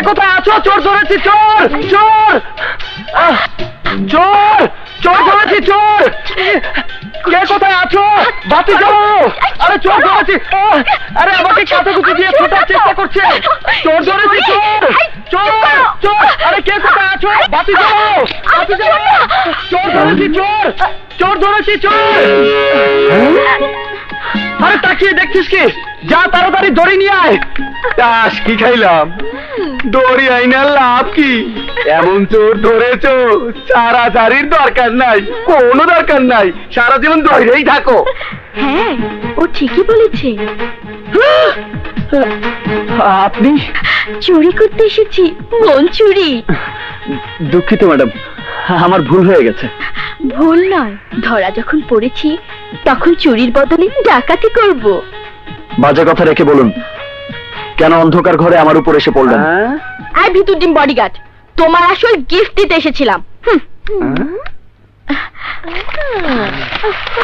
কোথায় আছো? চোর ধরেছি, চোর চোর চোর চোর ধরেছি, চোর। কে কোথায় আছো? বাতি জ্বালাও। আরে চোর ধরেছি। আরে আমাকে কাঁচাকুচি দিয়ে ছোটার চেষ্টা করছে। চোর ধরেছি, চোর চোর চোর। আরে কে কোথায় আছো? বাতি জ্বালাও, বাতি জ্বালাও। চোর ধরেছি, চোর চোর ধরেছি, চোর। আরে তাকিয়ে দেখছিস কি? যা তাড়াতাড়ি দড়ি নিয়ে আয়। তাস কি খাইলাম, দড়ি আইনার লাভ কি? এমন চোর ধরেছো, ছাড়াছাড়ির দরকার নাই, কোনো দরকার নাই, সারা জীবন ধরেই থাকো। হ্যাঁ, ও ঠিকই বলেছে। আপনি? চুরি করতে এসেছি, মন চুরি। দুঃখিত ম্যাডাম, আমার ভুল হয়ে গেছে। ভুল নয়, ধরা যখন পড়েছি তখন চুরির বদলে ডাকাতি করব। বাজে কথা রেখে বলুন, কেন অন্ধকার ঘরে আমার উপর এসে পড়লেন? আর ভিতর ডিম বডিগার্ড, তোমার আসল গিফট দিতে এসেছিলাম।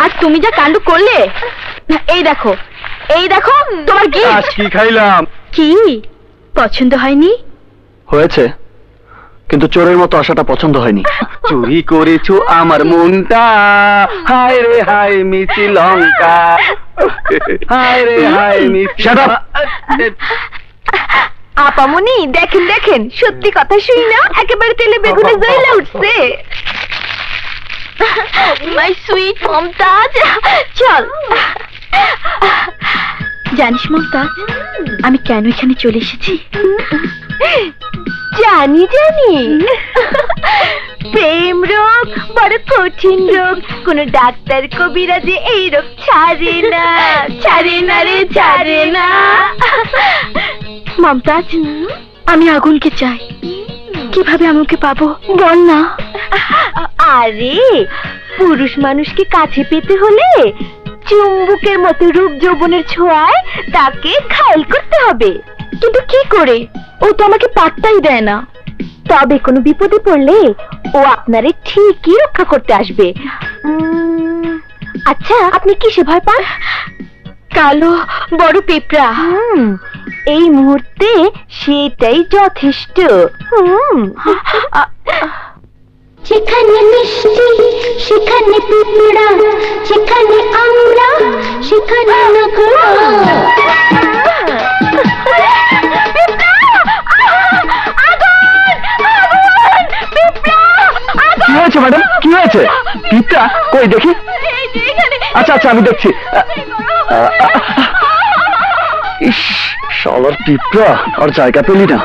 আর তুমি যা কাণ্ড করলে, এই দেখো, এই দেখো তোমার গিফট। কি খাইলাম? কি পছন্দ হয়নি? হয়েছে, কিন্তু চোরের মতো আশাটা পছন্দ হয়নি। চুরি করেছো আমার মনটা, হায় রে হায় মিষ্টি লঙ্কা, হায় রে হায় মিষ্টি। আপামনি দেখেন দেখেন, সত্যি কথা শুনি না, একেবারে তেলে বেগুনে জ্বলে উঠছে। মাই সুইট মমতাজ, চল। জানিস মমতাজ, আমি কেন এখানে চলে এসেছি? জানি জানি, প্রেম রোগ বড় কঠিন রোগ, কোন ডাক্তার কবিরাজে এই রোগ ছাড়ে না, ছাড়ে না রে, ছাড়ে না। মমতাজ, আমি আগুনকে চাই, কিভাবে আমাকে পাবো বল না। আরে পুরুষ মানুষকে কাছে পেতে হলে চুম্বকের মতো রূপ যৌবনের ছোঁয়ায় তাকে ঘায়েল করতে হবে। কিন্তু কি করে? ও তো আমাকে পাত্তাই দেয় না। তবে কোনো বিপদে পড়লে ও আপনারে ঠিকই রক্ষা করতে আসবে। আচ্ছা, আপনি কিসে ভয় পান? কালো বড় পিঁপড়া। এই মুহূর্তে সেটাই যথেষ্ট। যেখানে মিষ্টি সেখানে পিঁপড়া, যেখানে আমরা সেখানে নগরা। কি হয়েছে ম্যাডাম, কি হয়েছে? পিঁপড়া কই দেখি? আচ্ছা আচ্ছা, আমি দেখছি। ইস, শালার পিঁপড়া, আর জায়গা পেলি না।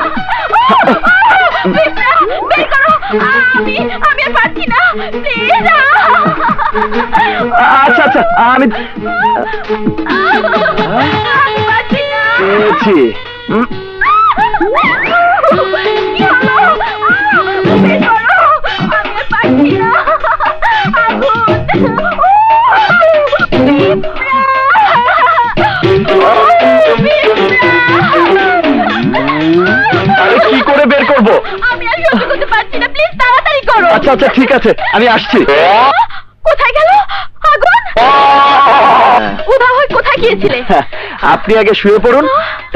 আমি আর পারছি না, প্লিজ। আচ্ছা আচ্ছা, আমি পেয়েছি। কি করে বের করবো? আমি আর সহ্য করতে পারছি না, প্লিজ তাড়াতাড়ি করো। আচ্ছা আচ্ছা, ঠিক আছে, আমি আসছি। কোথায় গেল আগুন? উধাও হয়ে কোথায় গিয়েছিলে? আপনি আগে শুয়ে পড়ুন,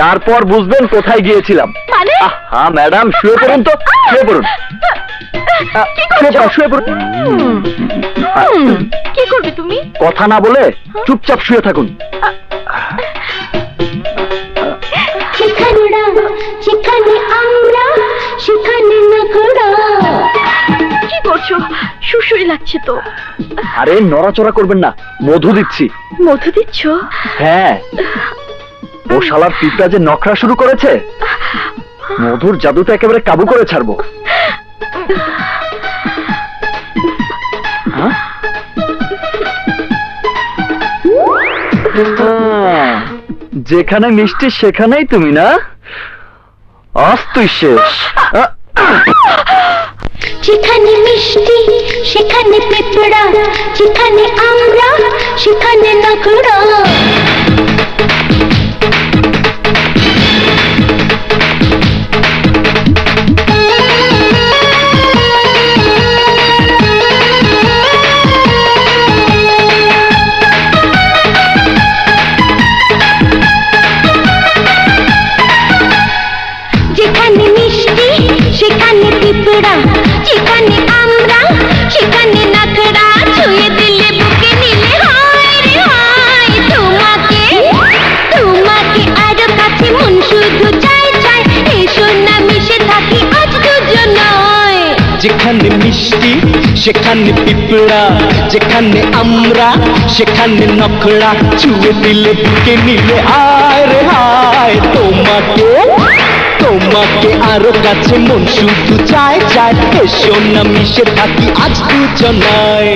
তারপর বুঝবেন কোথায় গিয়েছিলাম। মানে? হ্যাঁ ম্যাডাম, শুয়ে পড়ুন তো, শুয়ে পড়ুন। শুয়ে পড়ুন। কি করবে তুমি? কথা না বলে চুপচাপ শুয়ে থাকুন। সেখানে আমরা সেখানে নগরা। কি করছো? শুশুই লাগছে তো। আরে নড়াচড়া করবেন না, মধু দিচ্ছি। মধু দিচ্ছ? হ্যাঁ, ও শালার পিঁপড়া যে নখরা শুরু করেছে, মধুর জাদুতে একেবারে কাবু করে ছাড়বো। যেখানে মিষ্টি সেখানেই তুমি না? আজ তুই শেষ। যেখানে মিষ্টি সেখানে পিঁপড়া, যেখানে আমরা সেখানে নগরা। যেখানে মিষ্টি মিষ্টি সেখানে পিঁপড়া, যেখানে আমরা সেখানে নখড়া। ছুঁয়ে দিলে বুকে নিলে আয় রে হায়, তোমাকে তোমাকে আরো কাছে মন শুধু চায় চায়। এসো না মিশে থাকি আজ দুজনায়।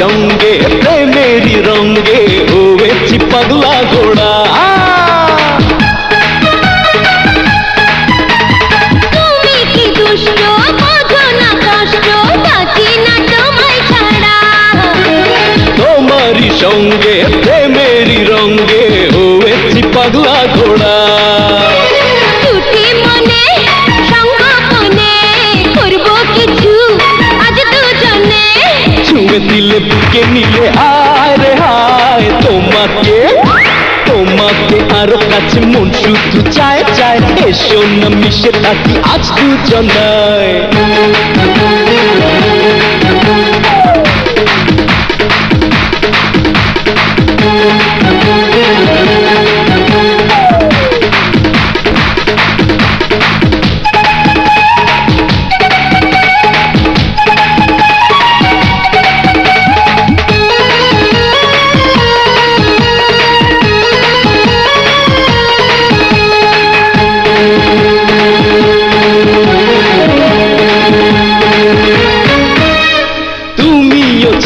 সঙ্গে প্রেমেরই রঙ্গে হয়েছি পাগলা ঘোড়া। তুমি কি দুষ্ট, বোঝো না কষ্ট, বাঁচি না তোমায় ছাড়া। তোমারই সঙ্গে প্রেমেরই রঙ্গে হয়েছি পাগলা ঘোড়া। ছুটি মনে সংগোপনে করবো কিছু আজ দুজনে। ছুঁয়ে দিলে বুকে নিলে আয় রে হায়, তোমাকে তোমাকে আরো কাছে মন শুধু চায় চায়। এসো না মিশে থাকি আজ দুজনায়।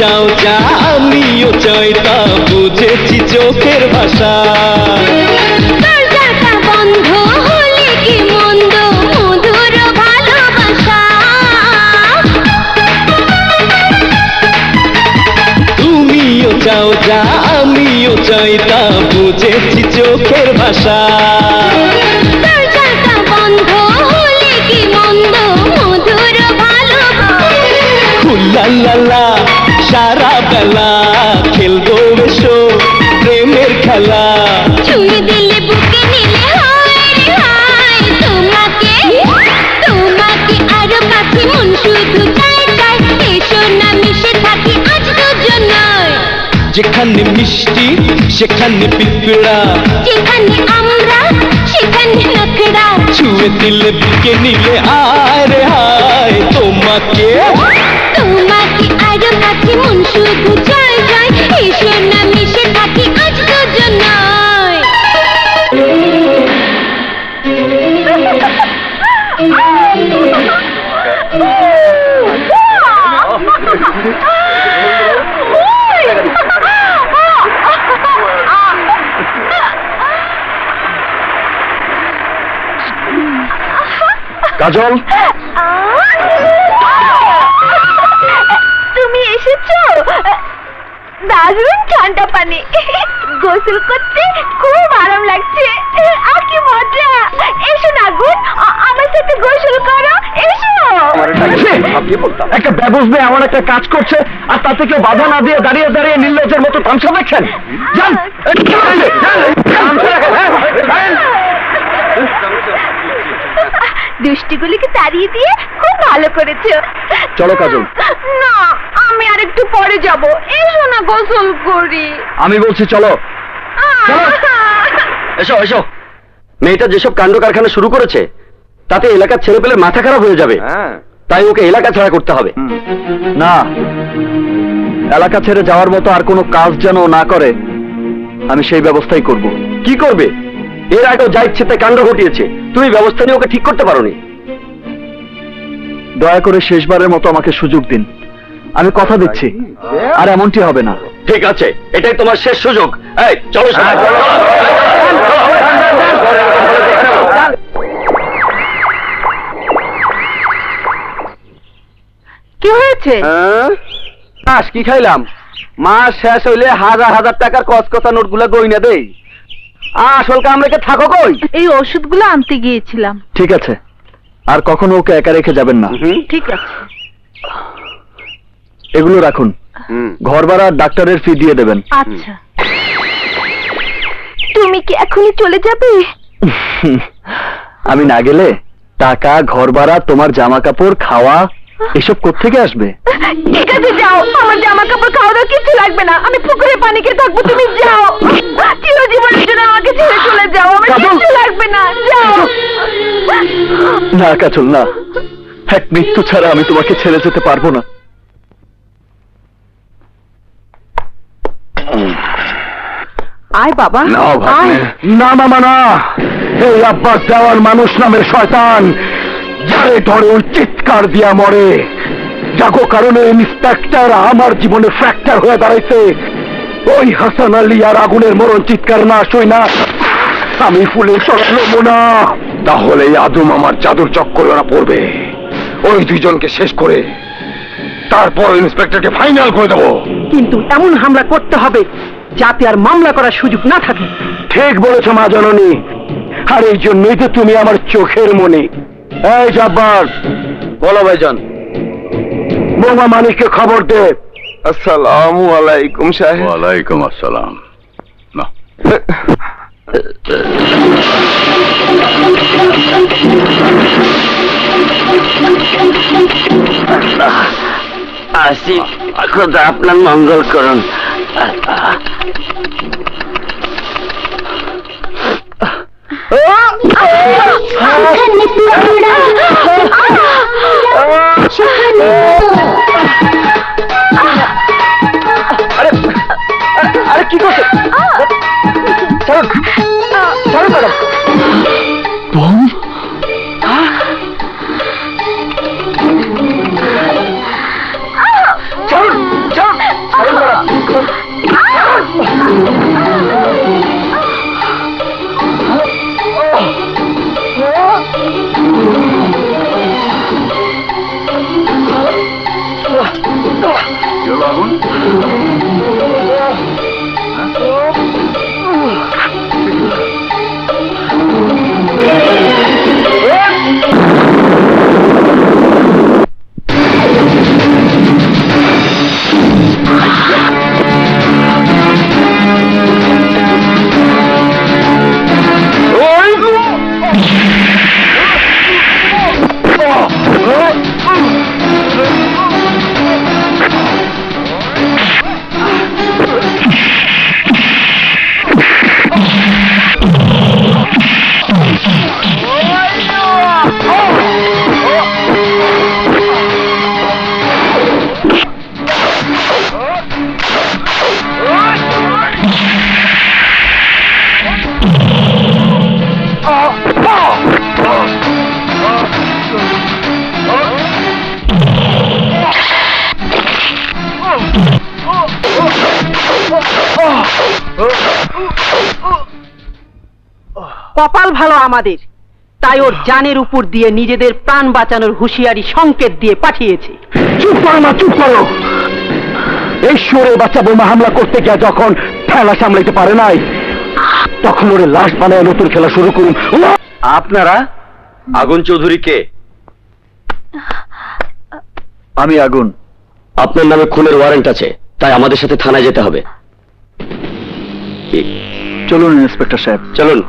চাও যা আমিও চাই তা, বুঝেছি চোখের ভাষা। দরজাটা বন্ধ হলে কি মন্দ, মধুর ভালোবাসা। তুমিও চাও যা আমিও চাই তা, বুঝেছি চোখের ভাষা। দরজাটা বন্ধ হলে কি মন্দ, মধুর ভালোবাসা। হুল্লাল্লালা সারা বেলা খেলবো এসো প্রেমের খেলা। ছুঁয়ে দিলে বুকে নিলে হায় রে হায়, তোমাকে তোমাকে আরো কাছে মন শুধু চায় চায়। এসো না মিশে থাকি আজ দুজনায়। যেখানে মিষ্টি সেখানে পিঁপড়া, যেখানে আমরা সেখানে নখড়া। ছুঁয়ে দিলে বুকে নিলে আয় রে হায়, তোমাকে তোমাকে আরো কাছে মন শুধু চায় চায়। এসো না মিশে থাকি আজ দুজনায়। কাজল, তুমি এসেছো? দারুণ ঠান্ডা পানি, গোসল করতে খুব আরাম লাগছে। আর কি মজা! এসো না গুণ, আমার সাথে গোসল করো, এসো। একটা ব্যবস্থা নেই, আমার একটা কাজ করছে আর তাতে কেউ বাধা না দিয়ে দাঁড়িয়ে দাঁড়িয়ে নির্লজ্জের মতো তামসা দেখছেন। যান, দুষ্টিগুলিকে তাড়িয়ে দিয়ে খুব ভালো করেছো। চলো কাজল। না, আমি আর একটু পরে যাব। এসো না গোসল করি। আমি বলছি চলো। এসো এসো। মেয়েটা যেসব কাণ্ড কারখানা শুরু করেছে তাতে এলাকার ছেলে পেলে মাথা খারাপ হয়ে যাবে, তাই ওকে এলাকা ছাড়া করতে হবে। না, এলাকা ছেড়ে যাওয়ার মতো আর কোনো কাজ যেন না করে, আমি সেই ব্যবস্থাই করব। কি করবে? এর আগেও যা ইচ্ছে তাই কাণ্ড ঘটিয়েছে, তুমি ব্যবস্থা নিয়ে ওকে ঠিক করতে পারোনি। দয়া করে শেষবারের মতো আমাকে সুযোগ দিন, আমি কথা দিচ্ছি আর এমনটি হবে না। ঠিক আছে, এটাই তোমার শেষ সুযোগ। এই চলো সবাই। কি হয়েছে? কি খাইলাম? মাস শেষ হইলে হাজার হাজার টাকার কচকচা নোটগুলা গইনা দেই। আসল কাম রেখে থাকো কই? এই ওষুধগুলো আনতে গিয়েছিলাম। ঠিক আছে, আর কখনো ওকে একা রেখে যাবেন না। ঠিক আছে। এগুলো রাখুন, ঘর ভাড়া ডাক্তারের ফি দিয়ে দেবেন। আচ্ছা। তুমি কি এখনই চলে যাবে? আমি না গেলে টাকা, ঘর ভাড়া, তোমার জামা কাপড়, খাওয়া এসব কোত্থেকে আসবে? ঠিক আছে যাও, আমার জামা কাপড় খাওয়া দাওয়া কিছু লাগবে না, আমি পুকুরে পানি খেয়ে থাকবো, তুমি যাও। চিরজীবনের জন্য আমাকে ছেড়ে চলে যাও, আমার কিছু লাগবে না, যাও। না কাজল না, এক মৃত্যু ছাড়া আমি তোমাকে ছেড়ে যেতে পারবো না। আয় বাবা, না মামা না, এই আব্বাস দেওয়ার মানুষ নামের শয়তান যারে ধরে ওই চিৎকার দিয়া মরে, যাগো কারণে ইন্সপেক্টর আমার জীবনে ফ্র্যাকচার হয়ে দাঁড়াইছে। ওই হাসান আলী আর আগুনের মরণ চিৎকার না শুই না আমি ফুলের সরলবো না। তাহলে আদম আমার জাদুর চক্করে ওরা পড়বে। ওই দুইজনকে শেষ করে তারপর ইন্সপেক্টরকে ফাইনাল করে দেবো। কিন্তু এমন হামলা করতে হবে যাতে আর মামলা করার সুযোগ না থাকে। ঠিক বলেছ মা জননী, আর এই জন্যই তো তুমি আমার চোখের মনি। এই জব্বার, বলো ভাইজান। বৌমা মানিককে খবর দে। আসসালামু আলাইকুম সাহেব। ওয়ালাইকুম আসসালাম। না, আসি, খোদা আপনার মঙ্গল করুন। আরে কি করছে? ছাড়ুন, ছাড়ুন ম্যাডাম। বম? ছাড়ুন, ছাড়ুন, ছাড়ুন ম্যাডাম। কপাল ভালো আমাদের, তাই ওর জানের উপর দিয়ে নিজেদের প্রাণ বাঁচানোর হুঁশিয়ারি সংকেত দিয়ে পাঠিয়েছে। চুপ করো না, চুপ করো। এই শোরে বাচ্চা বোমা হামলা করতে গিয়ে যখন খেলা সামলাইতে পারে নাই, তখন ওরে লাশ বানায় নতুন খেলা শুরু করুন। আপনারা আগুন চৌধুরী কে? আমি আগুন। আপনার নামে খুনের ওয়ারেন্ট আছে, তাই আমাদের সাথে থানায় যেতে হবে। চলুন ইন্সপেক্টর সাহেব, চলুন।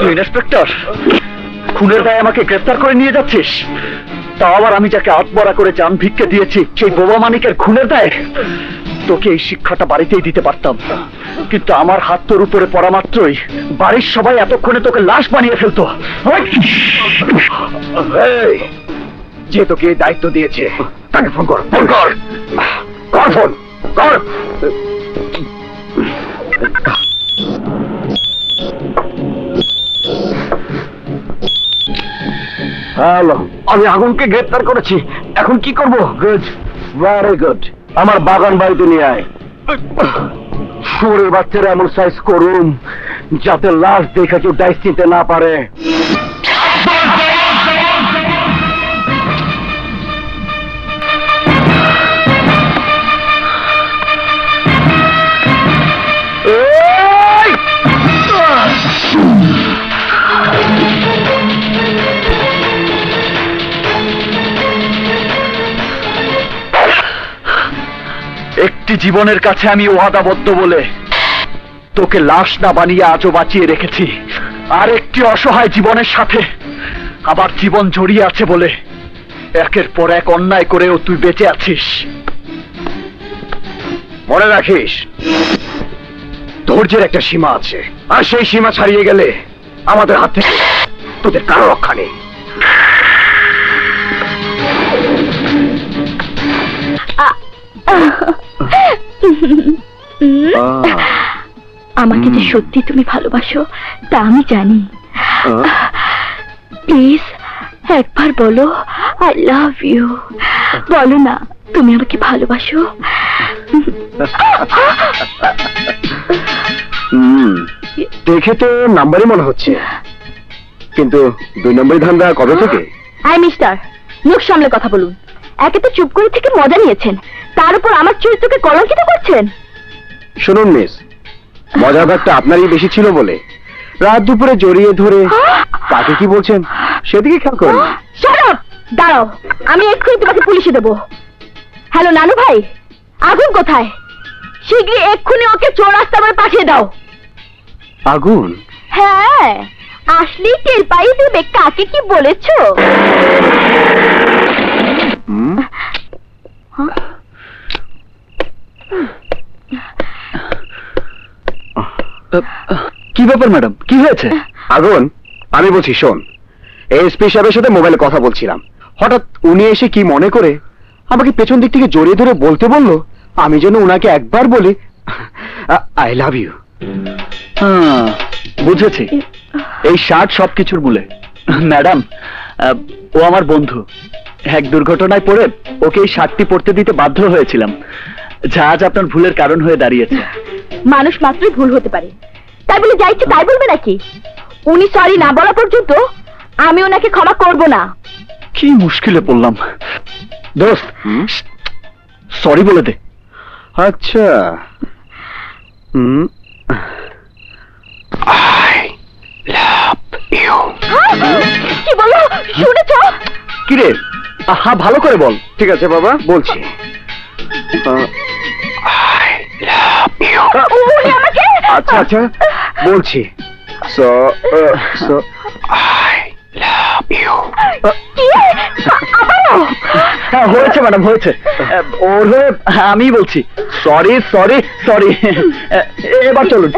তুই ইন্সপেক্টর, খুনের দায়ে আমাকে গ্রেফতার করে নিয়ে যাচ্ছিস? তাও আবার আমি যাকে আত্মরা করে জান ভিক্ষে দিয়েছি সেই বোবা মানিকের খুনের দায়ে? তোকে এই শিক্ষাটা বাড়িতেই দিতে পারতাম, কিন্তু আমার হাত তোর উপরে পড়া মাত্রই বাড়ির সবাই এতক্ষণে তোকে লাশ বানিয়ে ফেলতো। যে তোকে এই দায়িত্ব দিয়েছে তাকে ফোন কর, ফোন কর, কর ফোন কর। হ্যালো, আমি আগুনকে গ্রেফতার করেছি, এখন কি করব? Good, very good. আমার বাগান বাড়িতে নিয়ে আয়। শুয়োরের বাচ্চারা এমন সাইজ করুন যাতে লাশ দেখে কেউ ডাইস চিনতে না পারে। একটি জীবনের কাছে আমি ওয়াদাবদ্ধ বলে তোকে লাশ না বানিয়ে আজও বাঁচিয়ে রেখেছি, আর একটি অসহায় জীবনের সাথে আবার জীবন জড়িয়ে আছে বলে একের পর এক অন্যায় করেও তুই বেঁচে আছিস। মনে রাখিস, ধৈর্যের একটা সীমা আছে, আর সেই সীমা ছাড়িয়ে গেলে আমাদের হাত থেকে তোদের কারো রক্ষা নেই। আমাকে যে সত্যি তুমি ভালোবাসো তা আমি জানি। প্লিজ একবার বলো আই লাভ ইউ। বলো না তুমি আমাকে ভালোবাসো। দেখে তো নাম্বারই মনে হচ্ছে, কিন্তু 2 নম্বরই ধান্দা কবে থেকে? আই মিস্টার, মুখ সামলে কথা বলুন। একে তো চুপ করে থেকে মজা নিয়েছেন, তার উপর আমার চরিত্রকে কলঙ্কিত করছেন। শুনুন মিস, মজার ভাগটা আপনারই বেশি ছিল বলে রাত দুপুরে জড়িয়ে ধরে কাকে কি বলছেন সেদিকে খেয়াল করেন। Shut up! দাঁড়াও, আমি এক্ষুনি তোমাকে পুলিশে দেবো। হ্যালো নানু ভাই, আগুন কোথায়? শিগগিরই এক্ষুনি ওকে চৌরাস্তা করে পাঠিয়ে দাও। আগুন? হ্যাঁ, আসলেই টের পাই দেবে কাকে কি বলেছো। কি ব্যাপার ম্যাডাম, কি হয়েছে? আগুন, আমি বলছি শোন, এসপি সাহেবের সাথে মোবাইলে কথা বলছিলাম, হঠাৎ উনি এসে কি মনে করে আমাকে পেছন দিক থেকে জড়িয়ে ধরে বলতে বললো আমি যেন উনাকে একবার বলি আই লাভ ইউ। বুঝেছি, এই শার্ট সবকিছুর মূলে। ম্যাডাম, ও আমার বন্ধু, এক দুর্ঘটনায় পড়ে ওকে এই শার্টটি পরতে দিতে বাধ্য হয়েছিলাম, যা আজ আপনার ভুলের কারণ হয়ে দাঁড়িয়েছে। মানুষ মাত্রই ভুল হতে পারে, তাই বলে যা ইচ্ছে তাই বলবে নাকি? উনি সরি না বলা পর্যন্ত আমি ওনাকে ক্ষমা করব না। কি মুশকিলে পড়লাম। দোস্ত, সরি বলে দে। আচ্ছা, আই লাভ ইউ। কি বলো শুনেছ? কি রে? হ্যাঁ, ভালো করে বল। ঠিক আছে বাবা, বলছি। I love you. উনি আমাকে। আচ্ছা আচ্ছা, বলছি। So I love you. কি? আবারও? হ্যাঁ, হয়েছে ম্যাডাম, হয়েছে। ওর হয়ে আমি বলছি সরি সরি সরি। এবার চলুন,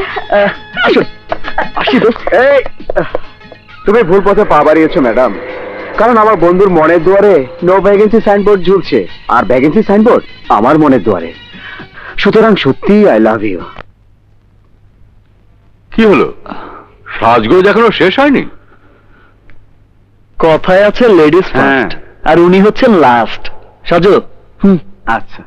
আসুন। আসি দোস্ত। এই, তুমি ভুল পথে পা বাড়িয়েছো ম্যাডাম, কারণ আমার বন্ধুর মনের দুয়ারে নো ভ্যাকেন্সি সাইনবোর্ড ঝুলছে, আর ভ্যাকেন্সি সাইনবোর্ড আমার মনের দুয়ারে। সুতরাং সত্যি আই লাভ ইউ। কি হলো, সাজগোজ এখনো শেষ হয়নি? কথায় আছে লেডিস ফার্স্ট, আর উনি হচ্ছেন লাস্ট। সাজো। আচ্ছা।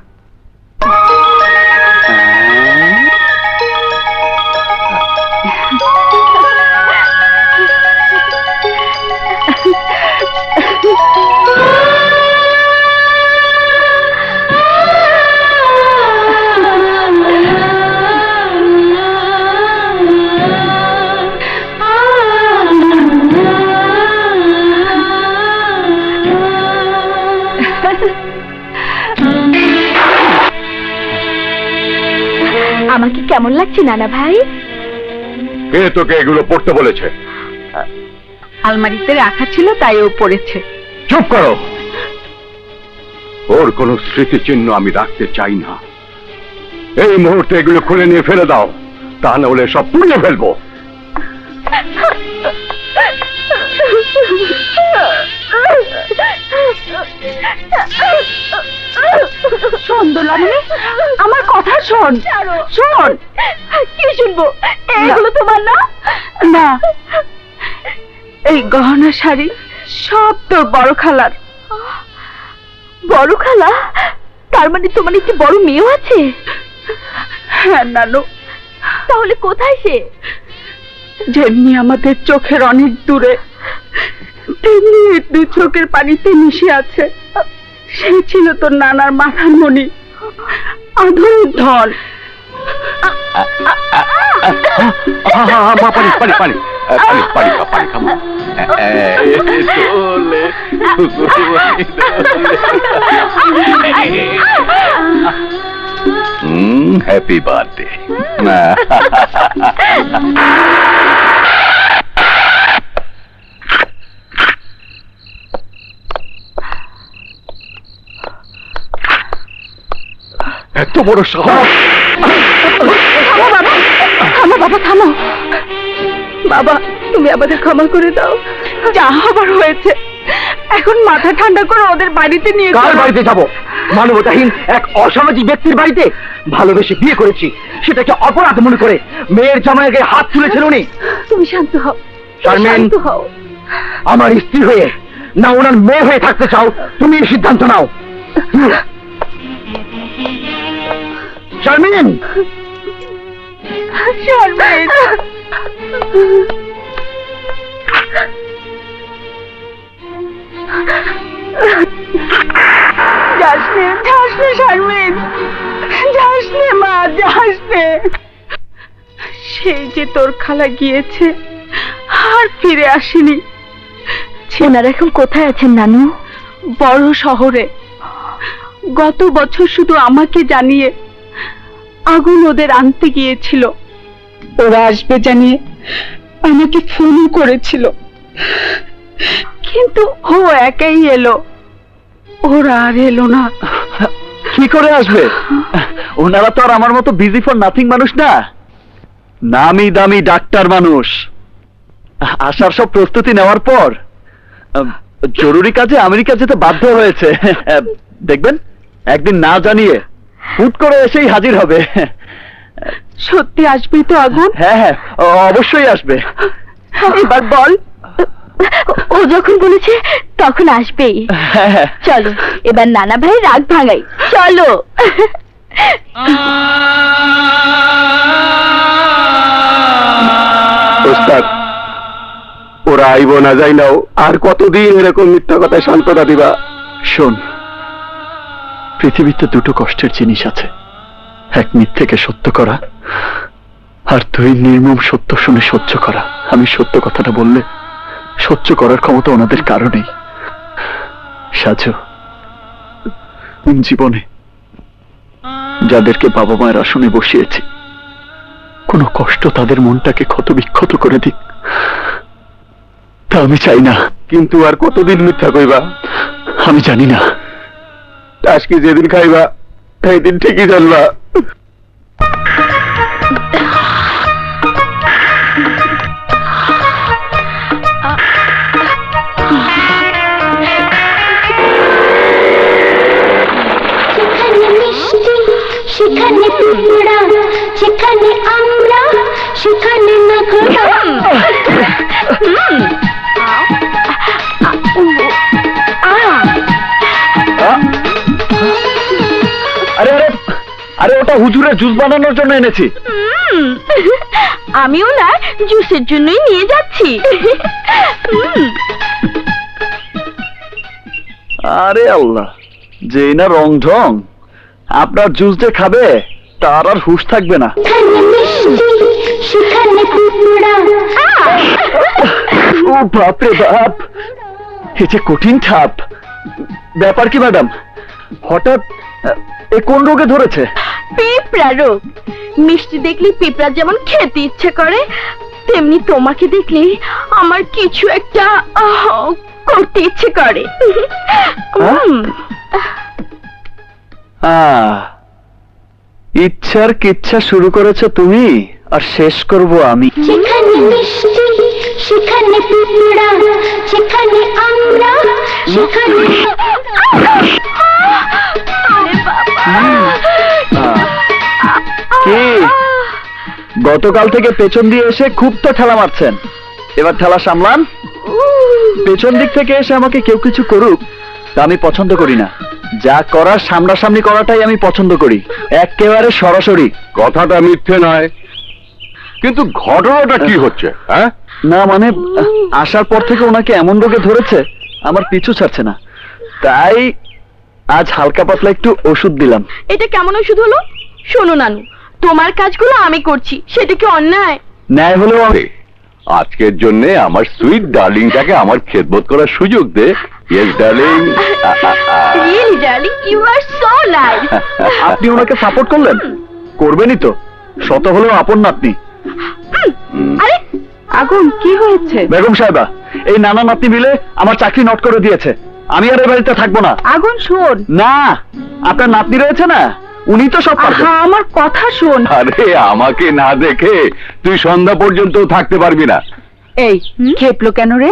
কেমন লাগছে নানা ভাই? কে তোকে এগুলো পড়তে বলেছে? আলমারিতে রাখা ছিল তাই ও পড়েছে। চুপ করো। ওর কোনো স্মৃতিচিহ্ন আমি রাখতে চাই না। এই মুহূর্তে এগুলো খুলে নিয়ে ফেলে দাও, তা না হলে সব পুড়িয়ে ফেলবো। শোন দোলামণি, আমার কথা শোন। শোন। কি শুনবো? এগুলো তোমার না? না, এই গহনা শাড়ি সব তোর বড় খালার। বড় খালা? তার মানে তোমার একটি বড় মেয়েও আছে? হ্যাঁ নানু। তাহলে কোথায় সে? যেমনি আমাদের চোখের অনেক দূরে, তেমনি দু চোখের পানিতে মিশে আছে। সে ছিল তোর নানার মাথার মণি, আধুনিক ধন। পানি পানি পানি পানি পানি পানি খাবো। Happy birthday. এত বড় সাহস! থামো বাবা, থামো। বাবা, তুমি আমাদের ক্ষমা করে দাও। যা হবার হয়েছে, এখন মাথা ঠান্ডা করে ওদের বাড়িতে নিয়ে কার বাড়িতে যাব? মানবতাহীন এক অসামাজিক ব্যক্তির বাড়িতে। ভালোবেসে বিয়ে করেছি, সেটাকে অপরাধ মনে করে মেয়ের জামাইয়ের গায়ে হাত তুলেছেন উনি। তুমি শান্ত হও, শারমিন, শান্ত হও। আমার স্ত্রী হয়ে না ওনার মেয়ে হয়ে থাকতে চাও, তুমি সিদ্ধান্ত নাও। শারমিন, শারমিন, যাস নে, যাস নে শারমিন, যাস নে মা, যাস নে। সেই যে তোর খালা গিয়েছে, আর ফিরে আসেনি। ওনারা এখন কোথায় আছেন নানু? বড় শহরে। গত বছর শুধু আমাকে জানিয়ে আগুন ওদের আনতে গিয়েছিল। ওরা আসবে জানিয়ে আমাকে ফোন করেছিল, কিন্তু ও একাই এলো, ওরা আর এলো না। কি করে আসবে? ওনারা তো আর আমার মতো বিজি ফর নাথিং মানুষ না, নামি দামি ডাক্তার মানুষ। আসার সব প্রস্তুতি নেওয়ার পর জরুরি কাজে আমেরিকা যেতে বাধ্য হয়েছে। দেখবেন একদিন না জানিয়ে হুট করে এসেই হাজির হবে। সত্যি আসবে তো আগুন? হ্যাঁ হ্যাঁ, অবশ্যই আসবে। এবার বল। ও যখন বলেছে তখন আসবেই। চলো এবার নানা ভাই রাগ ভাঙাই, চলো। ওস্তাদ, ওরা আইব না যাই নাও, আর কতদিন এরকম মিথ্যা কথায় সান্ত্বনা দিবা? শোন, পৃথিবীতে দুটো কষ্টের জিনিস আছে, এক মিথ্যেকে সত্য করা, আর দুই নির্মম সত্য শুনে সহ্য করা। আমি সত্য কথাটা বললে সহ্য করার ক্ষমতা ওনাদের কারো নেই। সাজু, জীবনে যাদেরকে বাবা মায়ের আসনে বসিয়েছি, কোনো কষ্ট তাদের মনটাকে ক্ষত বিক্ষত করে দিক, তা আমি চাই না। কিন্তু আর কতদিন মিথ্যা কইবা? আমি জানি না। আজকে যেদিন খাইবা সেই দিন ঠিকই জানবা। সেখানে পিঁপড়া, সেখানে আমরা, সেখানে নখরা। আরে আরে আরে, ওটা হুজুরের জুস বানানোর জন্য এনেছি। আমিও না জুসের জন্যই নিয়ে যাচ্ছি। আরে আল্লাহ, যেই না রং ঢং, আপনার জুস যে খাবে তার আর হুঁশ থাকবে না। সেখানে পিঁপড়া। ও বাপরে বাপ, এই যে কঠিন ছাপ। ব্যাপার কি ম্যাডাম, হঠাৎ এ কোন রোগে ধরেছে? পিঁপড়া রোগ। মিষ্টি দেখলে পিঁপড়া যেমন খেতে ইচ্ছে করে, তেমনি তোমাকে দেখলে আমার কিছু একটা করতে ইচ্ছে করে। ইচ্ছার কিচ্ছা শুরু করেছো তুমি, আর শেষ করব আমি। যেখানে মিষ্টি সেখানে পিঁপড়া, যেখানে আমরা সেখানে কি গতকাল থেকে পেছন দিয়ে এসে খুব তো ঠেলা মারছেন, এবার ঠেলা সামলান। পেছন দিক থেকে এসে আমাকে কেউ কিছু করুক তা আমি পছন্দ করি না, যা করার সামনাসামনি করাটাই আমি পছন্দ করি, একেবারে সরাসরি। কথাটা মিথ্যে নয়, কিন্তু ঘটনাটা কি হচ্ছে? হ্যাঁ, না মানে আসার পর থেকে ওনাকে এমন রোগে ধরেছে আমার পিছু ছাড়ছে না, তাই আজ হালকা পাতলা একটু ওষুধ দিলাম। এটা কেমন ওষুধ হলো? শোনো নানু, তোমার কাজগুলো আমি করছি, সেটা কি অন্যায়? ন্যায় হলেও আমি আজকের জন্য আমার সুইট ডার্লিংটাকে আমার খেদমত করার সুযোগ দে। Yes darling. Really darling, you are so nice. আপনি ওনাকে সাপোর্ট করলেন, করবেনই তো, শত হলেও আপন নাতনি। আরে আগুন, কি হয়েছে? বেগম সাহেবা, এই নানা নাতনি মিলে আমার চাকরি নট করে দিয়েছে, আমি আর এই বাড়িতে থাকবো না। আগুন শোন না, আপনার নাতনি রয়েছে না, উনি তো সব পারবেন। আমার কথা শোন। আরে আমাকে না দেখে তুই সন্ধ্যা পর্যন্ত থাকতে পারবি না। এই খেপলো কেন রে?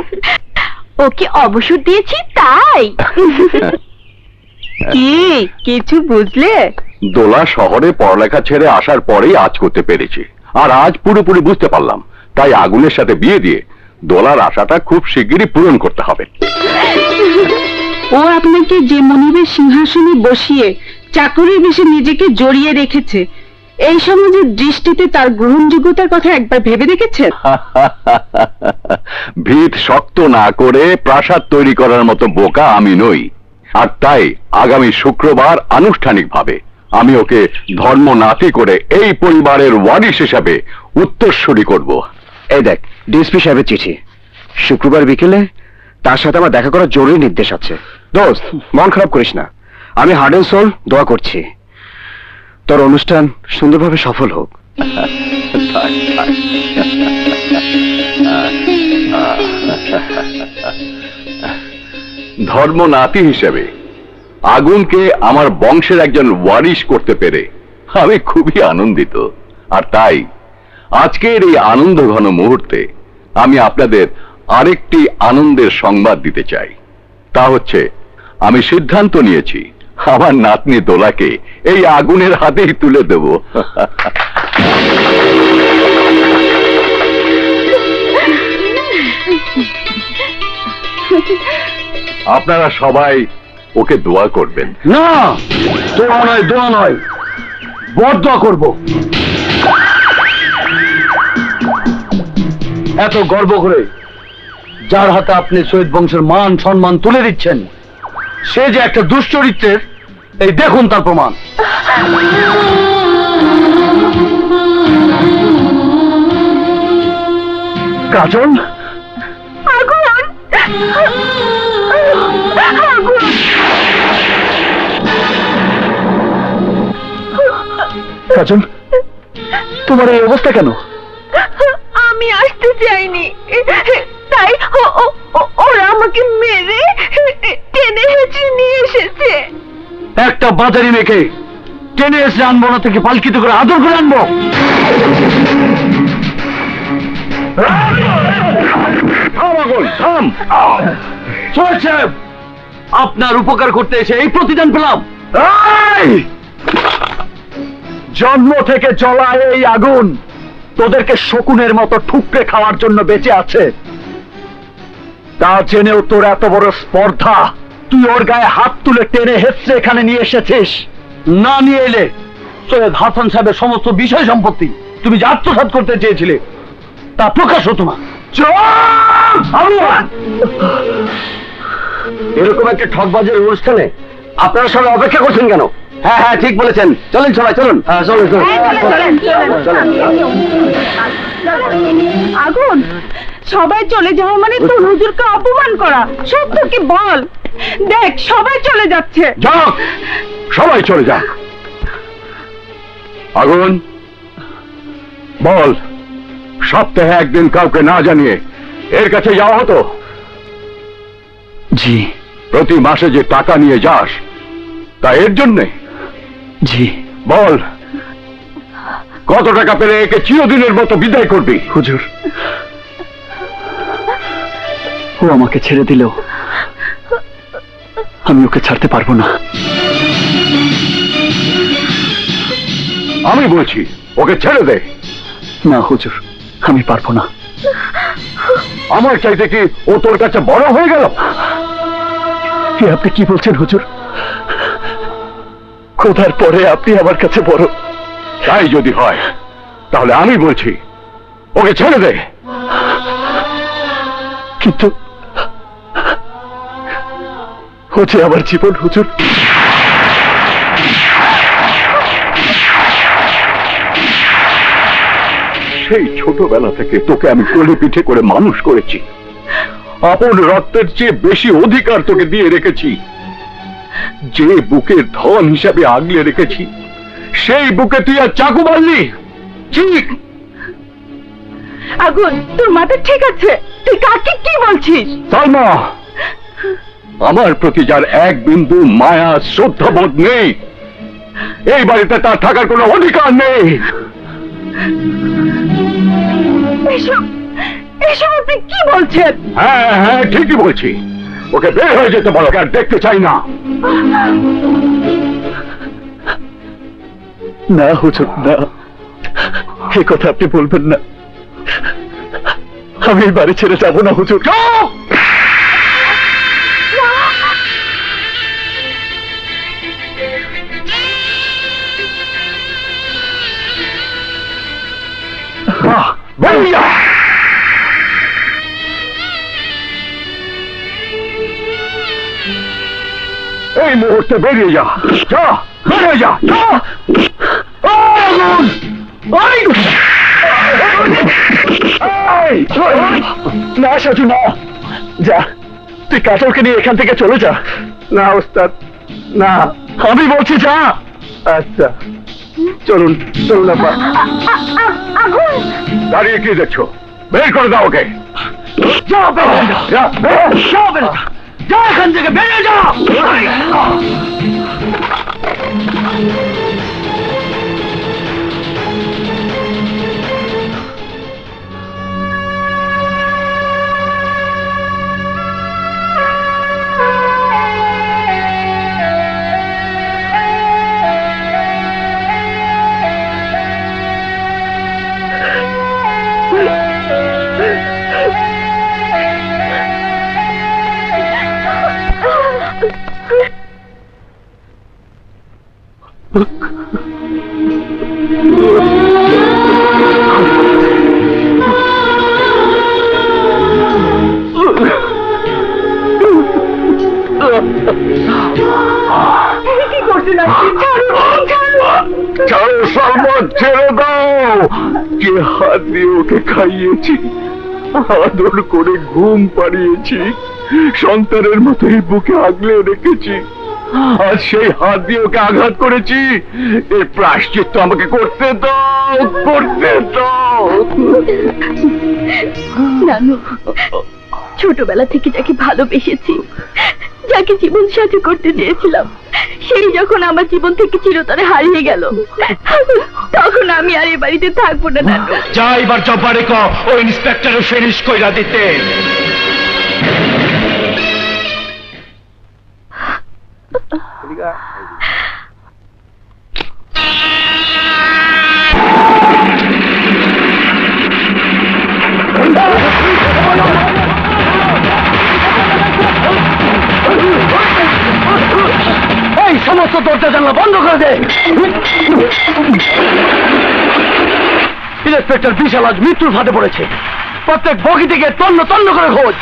ওকে অবসর দিয়েছি তাই। কি কিছু বুঝলে? দোলা শহরে পড়ালেখা ছেড়ে আসার পরেই আজ করতে পেরেছি, আর আজ পুরোপুরি বুঝতে পারলাম, তাই আগুনের সাথে বিয়ে দিয়ে দোলার আশাটা খুব শিগগিরই পূরণ করতে হবে। ও আপনাকে যে মনিবের সিংহাসনে বসিয়ে চাকরির বেশি নিজেকে জড়িয়ে রেখেছে, এই সমাজের দৃষ্টিতে তার গ্রহণযোগ্যতার কথা একবার ভেবে দেখেছেন? ভিত শক্ত না করে প্রাসাদ তৈরি করার মতো বোকা আমি নই, আর তাই আগামী শুক্রবার আনুষ্ঠানিকভাবে আমি ওকে ধর্ম নাতি করে এই পরিবারের ওয়ারিশ হিসাবে উত্তরসূরি করব। এই দেখ ডিএসপি সাহেবের চিঠি, শুক্রবার বিকেলে তার সাথে আমার দেখা করার জরুরি নির্দেশ আছে। দোস্ত, মন খারাপ করিস না, আমি হার্ট অ্যান্ড সোল দোয়া করছি তোর অনুষ্ঠান সুন্দরভাবে সফল হোক। ধর্ম নাতি হিসেবে আগুনকে আমার বংশের একজন ওয়ারিশ করতে পেরে আমি খুবই আনন্দিত, আর তাই আজকের এই আনন্দ ঘন মুহূর্তে আমি আপনাদের আরেকটি আনন্দের সংবাদ দিতে চাই। তা হচ্ছে, আমি সিদ্ধান্ত নিয়েছি আমার নাতনি দোলাকে এই আগুনের হাতেই তুলে দেব। আপনারা সবাই ওকে দোয়া করবেন। না, দোয়া নয়, দোয়া নয়, বদদোয়া করব। এত গর্ব করে যার হাতে আপনি শহীদ বংশের মান সম্মান তুলে দিচ্ছেন, সে যে একটা দুশ্চরিত্রের, এই দেখুন তার প্রমাণ। কাজল, আগুন, আগুন। কাজল, তোমার এই অবস্থা কেন? আমি আসতে চাইনি, তাই ওরা আমাকে মেরে টেনে হেঁচড়ে নিয়ে এসেছে। একটা বাজারি মেয়েকে টেনে এসে আনবো না থেকে পালকিত করে আদর করে আনবো? সোহেল সাহেব, আপনার উপকার করতে এসে এই প্রতিদান পেলাম। জন্ম থেকে জ্বলা এই আগুন তোদেরকে শকুনের মতো ঠুকরে খাওয়ার জন্য বেঁচে আছে, তা জেনেও তোর এত বড় স্পর্ধা, তুই ওর গায়ে হাত তুলে টেনে হেঁচড়ে এখানে নিয়ে এসেছিস। না নিয়ে এলে সৈয়দ হাসান সাহেবের সমস্ত বিষয় সম্পত্তি তুমি যে আত্মসাৎ করতে চেয়েছিলে তা প্রকাশ হতো না। এরকম একটা ঠকবাজের অনুষ্ঠানে আপনারা সবাই অপেক্ষা করছেন কেন? হ্যাঁ হ্যাঁ, ঠিক বলেছেন, চলেন সবাই, চলুন। হ্যাঁ চলুন চলুন। আগুন, সবাই চলে যাওয়া মানে তোর হুজুরকে অপমান করা। সত্য কি বল? দেখ সবাই চলে যাচ্ছে। যাক, সবাই চলে যাক, আগুন, বল, সপ্তাহে একদিন কাউকে না জানিয়ে এর কাছে যাওয়া হতো? জি। প্রতি মাসে যে টাকা নিয়ে যাস তা এর জন্যে? জি। বল, কত টাকা পেলে একে চিরদিনের মতো বিদায় করবি? হুজুর, ও আমাকে ছেড়ে দিলেও আমি ওকে ছাড়তে পারবো না। আমি বলছি ওকে ছেড়ে দে। না হুজুর, আমি পারবো না। আমার চাইতে কি ও তোর কাছে বড় হয়ে গেল? আপনি কি বলছেন হুজুর? খোদার পরে আপনি আমার কাছে বড়। তাই যদি হয় তাহলে আমি বলছি ওকে ছেড়ে দে। কিন্তু হচ্ছে আমার জীবন হুজুর। সেই ছোটবেলা থেকে তোকে আমি কোলে পিঠে করে মানুষ করেছি, আপন রক্তের চেয়ে বেশি অধিকার তোকে দিয়ে রেখেছি। যে বুকের ধন হিসাবে আগলে রেখেছি সেই বুকে তুই আর চাকু মারলি। ঠিক আগুন, তোর মাথা ঠিক আছে? তুই কাকে কি বলছিস? সালমা, আমার প্রতি যার এক বিন্দু মায়া শ্রদ্ধাবোধ নেই, এই বাড়িতে তার থাকার কোনো অধিকার নেই। এসব আপনি কি বলছেন? হ্যাঁ হ্যাঁ, ঠিকই বলছি। ওকে বের হয়ে যেতে বলো, আর দেখতে চাই না। না হুজুর, না, এ কথা আপনি বলবেন না। আমি এই বাড়ি ছেড়ে যাবো না হুজুর। এই মুহূর্তে বেরিয়ে যা, যা, বেরিয়ে যা, যা। না সাজু, না, যা, তুই কাজলকে নিয়ে এখান থেকে চলে যা। না ওস্তাদ, না, আমি বলছি যা। আচ্ছা চলুন, চলুন আপা। দাঁড়িয়ে কি দেখছো? বের করে দাও ওকে। যা বেরিয়ে যা, যা, যা বেরিয়ে যা, যা এখান থেকে বেরিয়ে যা। ছেড়ে দাও। কে হাত দিয়ে ওকে খাইয়েছি, আদর করে ঘুম পাড়িয়েছি, সন্তানের মতো এই বুকে আগলে রেখেছি, আজ সেই হাত দিয়ে ওকে আঘাত করেছি। এই প্রায়শ্চিত্ত আমাকে করতে দাও, করতে দাও। নানু, ছোটবেলা থেকে যাকে ভালোবেসেছি, যাকে জীবন সাথী করতে চেয়েছিলাম, সেই যখন আমার জীবন থেকে চিরতরে হারিয়ে গেল, তখন আমি আর এই বাড়িতে থাকবো না নানু। যা এবার জব্বারে ক ও ইন্সপেক্টর ফিনিশ কইরা দিতে। এই সমস্ত দরজা জানলা বন্ধ করে দে। ইন্সপেক্টর বিশাল আজ মৃত্যুর ফাঁদে পড়েছে। প্রত্যেক বগি থেকে তন্ন তন্ন করে খোঁজ।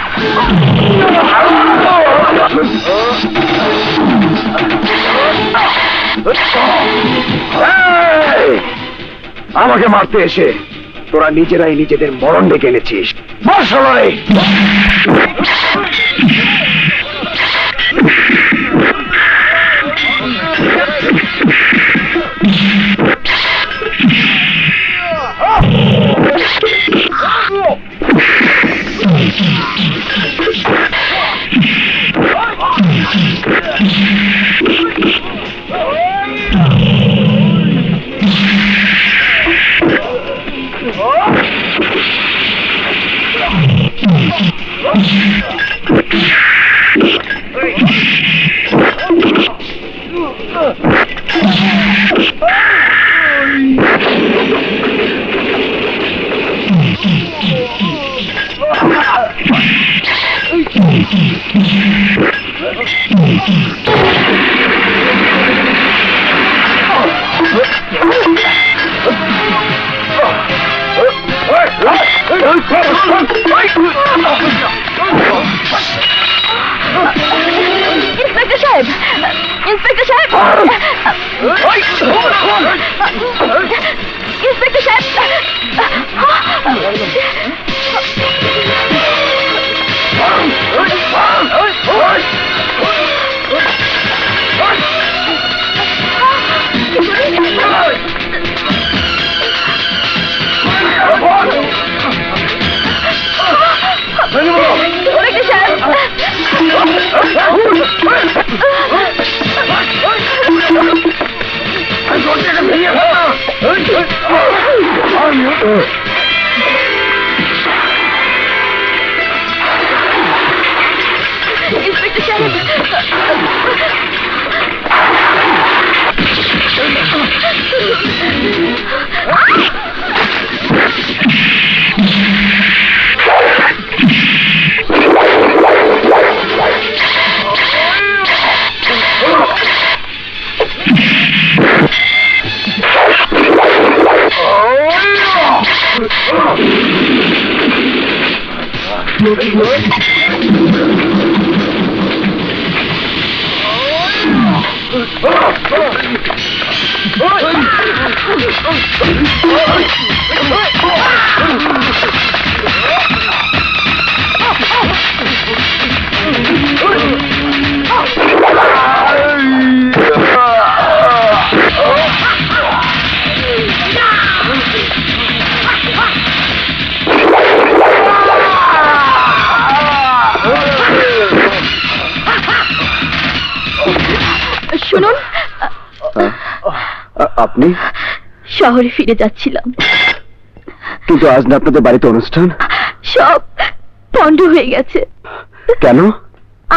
আমাকে মারতে এসে তোরা নিজেরাই নিজেদের মরণ ডেকে এনেছিস। বর্ষরে ইন্সপেক্টর সাহেব, ইন্সপেক্টর সাহেব, ইন্সপেক্টর সাহেব, ইন্সপেক্টর সাহেব, শুনুন, আপনি? শহরে ফিরে যাচ্ছিলাম, কিন্তু আজ না আপনাদের বাড়িতে অনুষ্ঠান? সব পণ্ড হয়ে গেছে। কেন?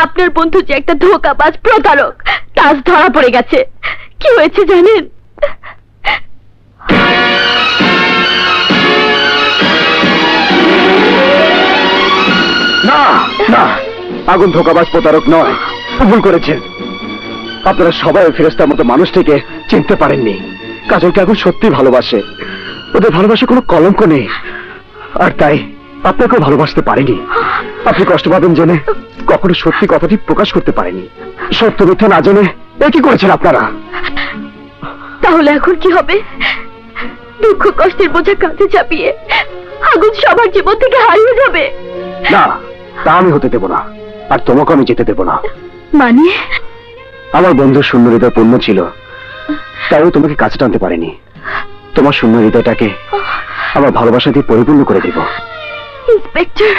আপনার বন্ধু যে একটা ধোঁকাবাজ প্রতারক, তাজ ধরা পড়ে গেছে। কি হয়েছে জানেন? না না, আগুন ধোঁকাবাজ প্রতারক নয়, ভুল করেছেন। আপনারা সবাই ফেরেশতার মতো মানুষটিকে চিনতে পারেননি। কাজলকে আগুন সত্যি ভালোবাসে, ওদের ভালোবাসে কোনো কলঙ্ক নেই, আর তাই আপনাকেও ভালোবাসতে পারেনি। আপনি কষ্ট পাবেন জেনে কখনো সত্যি কথাটি প্রকাশ করতে পারেনি। সত্য মিথ্যা না জেনে কি করেছেন আপনারা? তাহলে এখন কি হবে? দুঃখ কষ্টের বোঝা কাঁধে চাপিয়ে আগুন সবার জীবন থেকে হারিয়ে যাবে। না, তা আমি হতে দেব না, আর তোমাকে আমি যেতে দেব না। মানে? আমার বন্ধু শূন্য হৃদয় পূর্ণ ছিল, তাও তোমাকে কাছে টানতে পারেনি। তোমার শূন্য হৃদয়টাকে আমার ভালোবাসা দিয়ে পরিপূর্ণ করে দেব। ইন্সপেক্টর?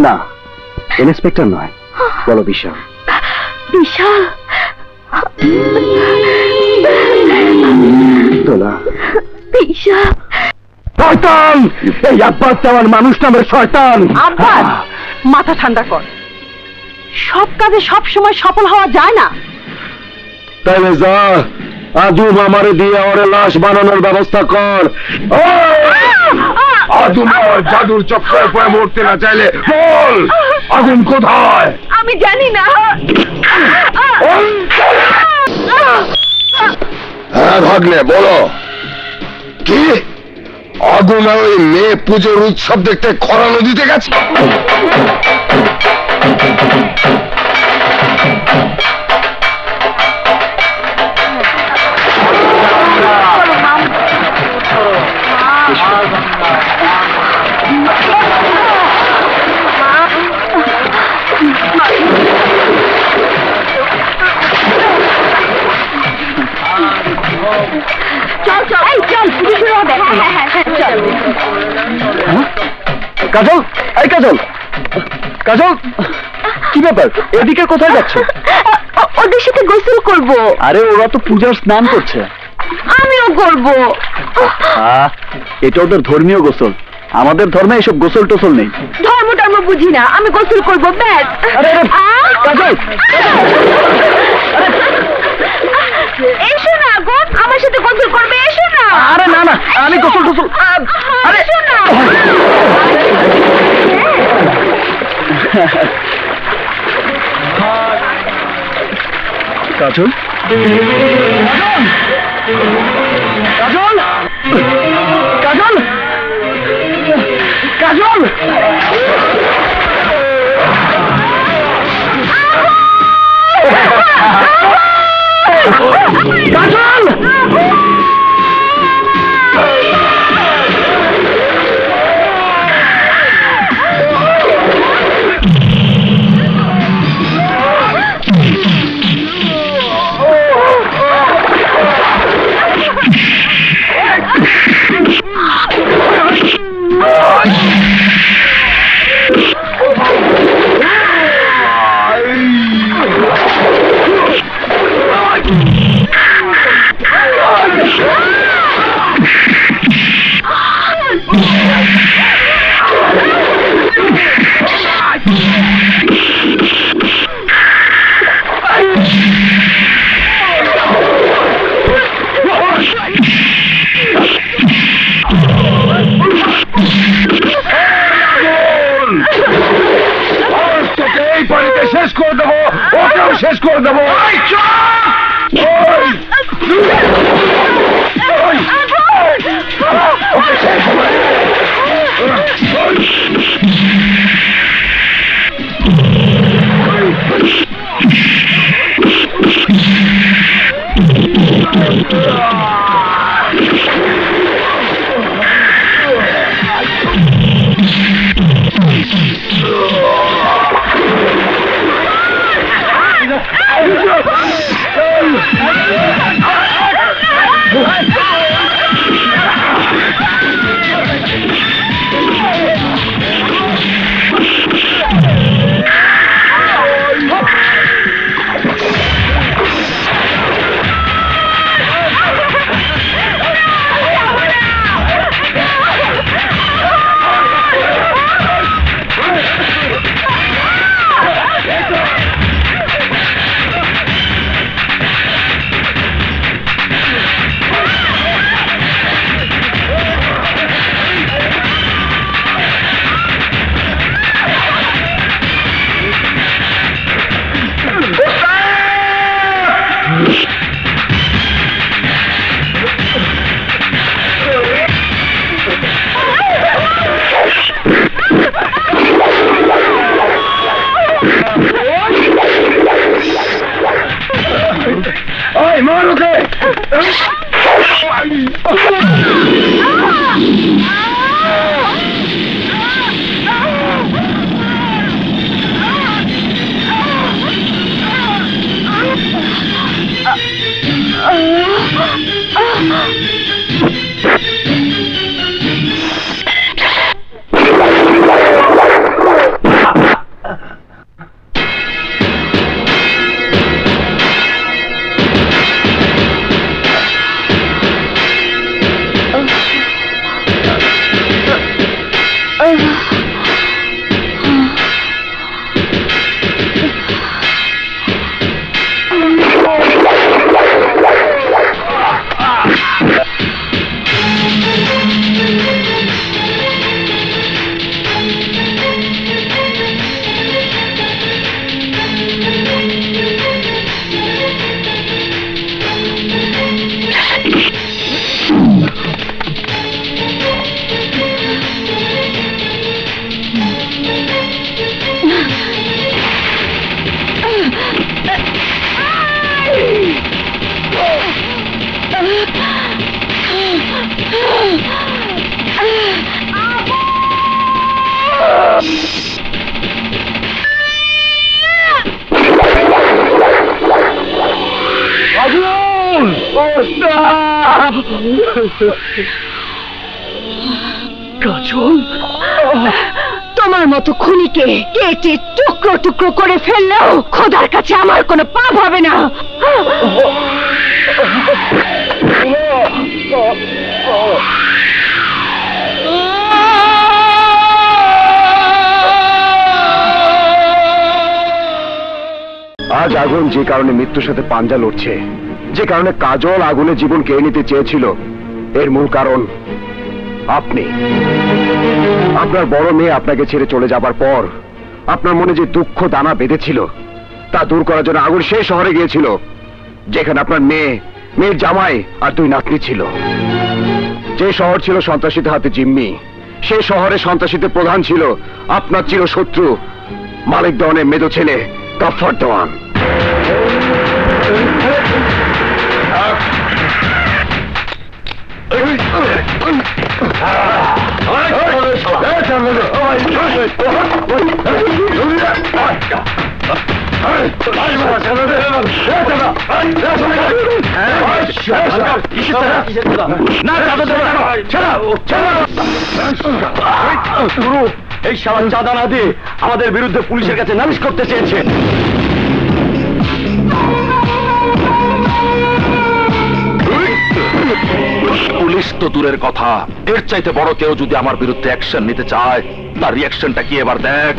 না, ইন্সপেক্টর নয়, বলো বিশাল। বিশাল? দোলা। বিশাল? শয়তান! এই আব্বাস দেওয়ার মানুষ নামের শয়তান। আব্বাস, মাথা ঠান্ডা কর। সব কাজে সব সময় সফল হওয়া যায় না। তাইলে যা, আজুম আমারে দিয়ে ওরে লাশ বানানোর ব্যবস্থা কর। আজুম আমার জাদুর চক্করে পড়ে মরতে না চাইলে বল, আগুন কোথায়? আমি জানি না। হ্যাঁ ভাগ্নে, বলো। কি আগুন আর ওই মেয়ে পুজোর উৎসব দেখতে খরা নদীতে গেছে? চল চল, এই চল, পুজো শুরু হবে। চল। কাজল, এই কাজল, কাজল, কি ব্যাপার? এদিকে কোথায় যাচ্ছ? ওদের সাথে গোসল করব। আরে ওরা তো পূজার স্নান করছে। আমিও করব। এটা ওদের ধর্মীয় গোসল, আমাদের ধর্মে এসব গোসল টোসল নেই। ধর্ম টর্ম বুঝি না, আমি গোসল করবো ব্যাস। কাজল, এসো না গো, আমার সাথে গোসল করবে, এসো না। আরে না না, আমি গোসল টোসল। আরে এসো না। কাজল, কাজল, কাজল, কাজল, কাজল, শেষ করে দেবো, ওকেও শেষ করে দেবো। কাজল, তোমার মতো খুনিকে কেটে টুকরো টুকরো করে ফেললেও খোদার কাছে আমার কোনো পাপ হবে না। আজ আগুন যে কারণে মৃত্যুর সাথে পাঞ্জা লড়ছে, যে কারণে কাজল আগুনের জীবন কেড়ে নিতে চেয়েছিল, এর মূল কারণ আপনি। আপনার বড় মেয়ে আপনাকে ছেড়ে চলে যাবার পর আপনার মনে যে দুঃখ দানা বেঁধেছিল তা দূর করার জন্য আগুন সেই শহরে গিয়েছিল যেখানে আপনার মেয়ের জামাই আর 2 নাতনি ছিল। যে শহর ছিল সন্ত্রাসীদের হাতে জিম্মি, সেই শহরে সন্ত্রাসীদের প্রধান ছিল আপনার চিরশত্রু মালিক দেওয়ানের মেজো ছেলে গফফর দেওয়ান। এই শালা চাঁদা না দিয়ে আমাদের বিরুদ্ধে পুলিশের কাছে নালিশ করতে চেয়েছেন। পুলিশ তো দূরের কথা, এর চাইতে বড় কেউ যদি আমার বিরুদ্ধে অ্যাকশন নিতে চায় তার রিঅ্যাকশনটা কি এবার দেখ।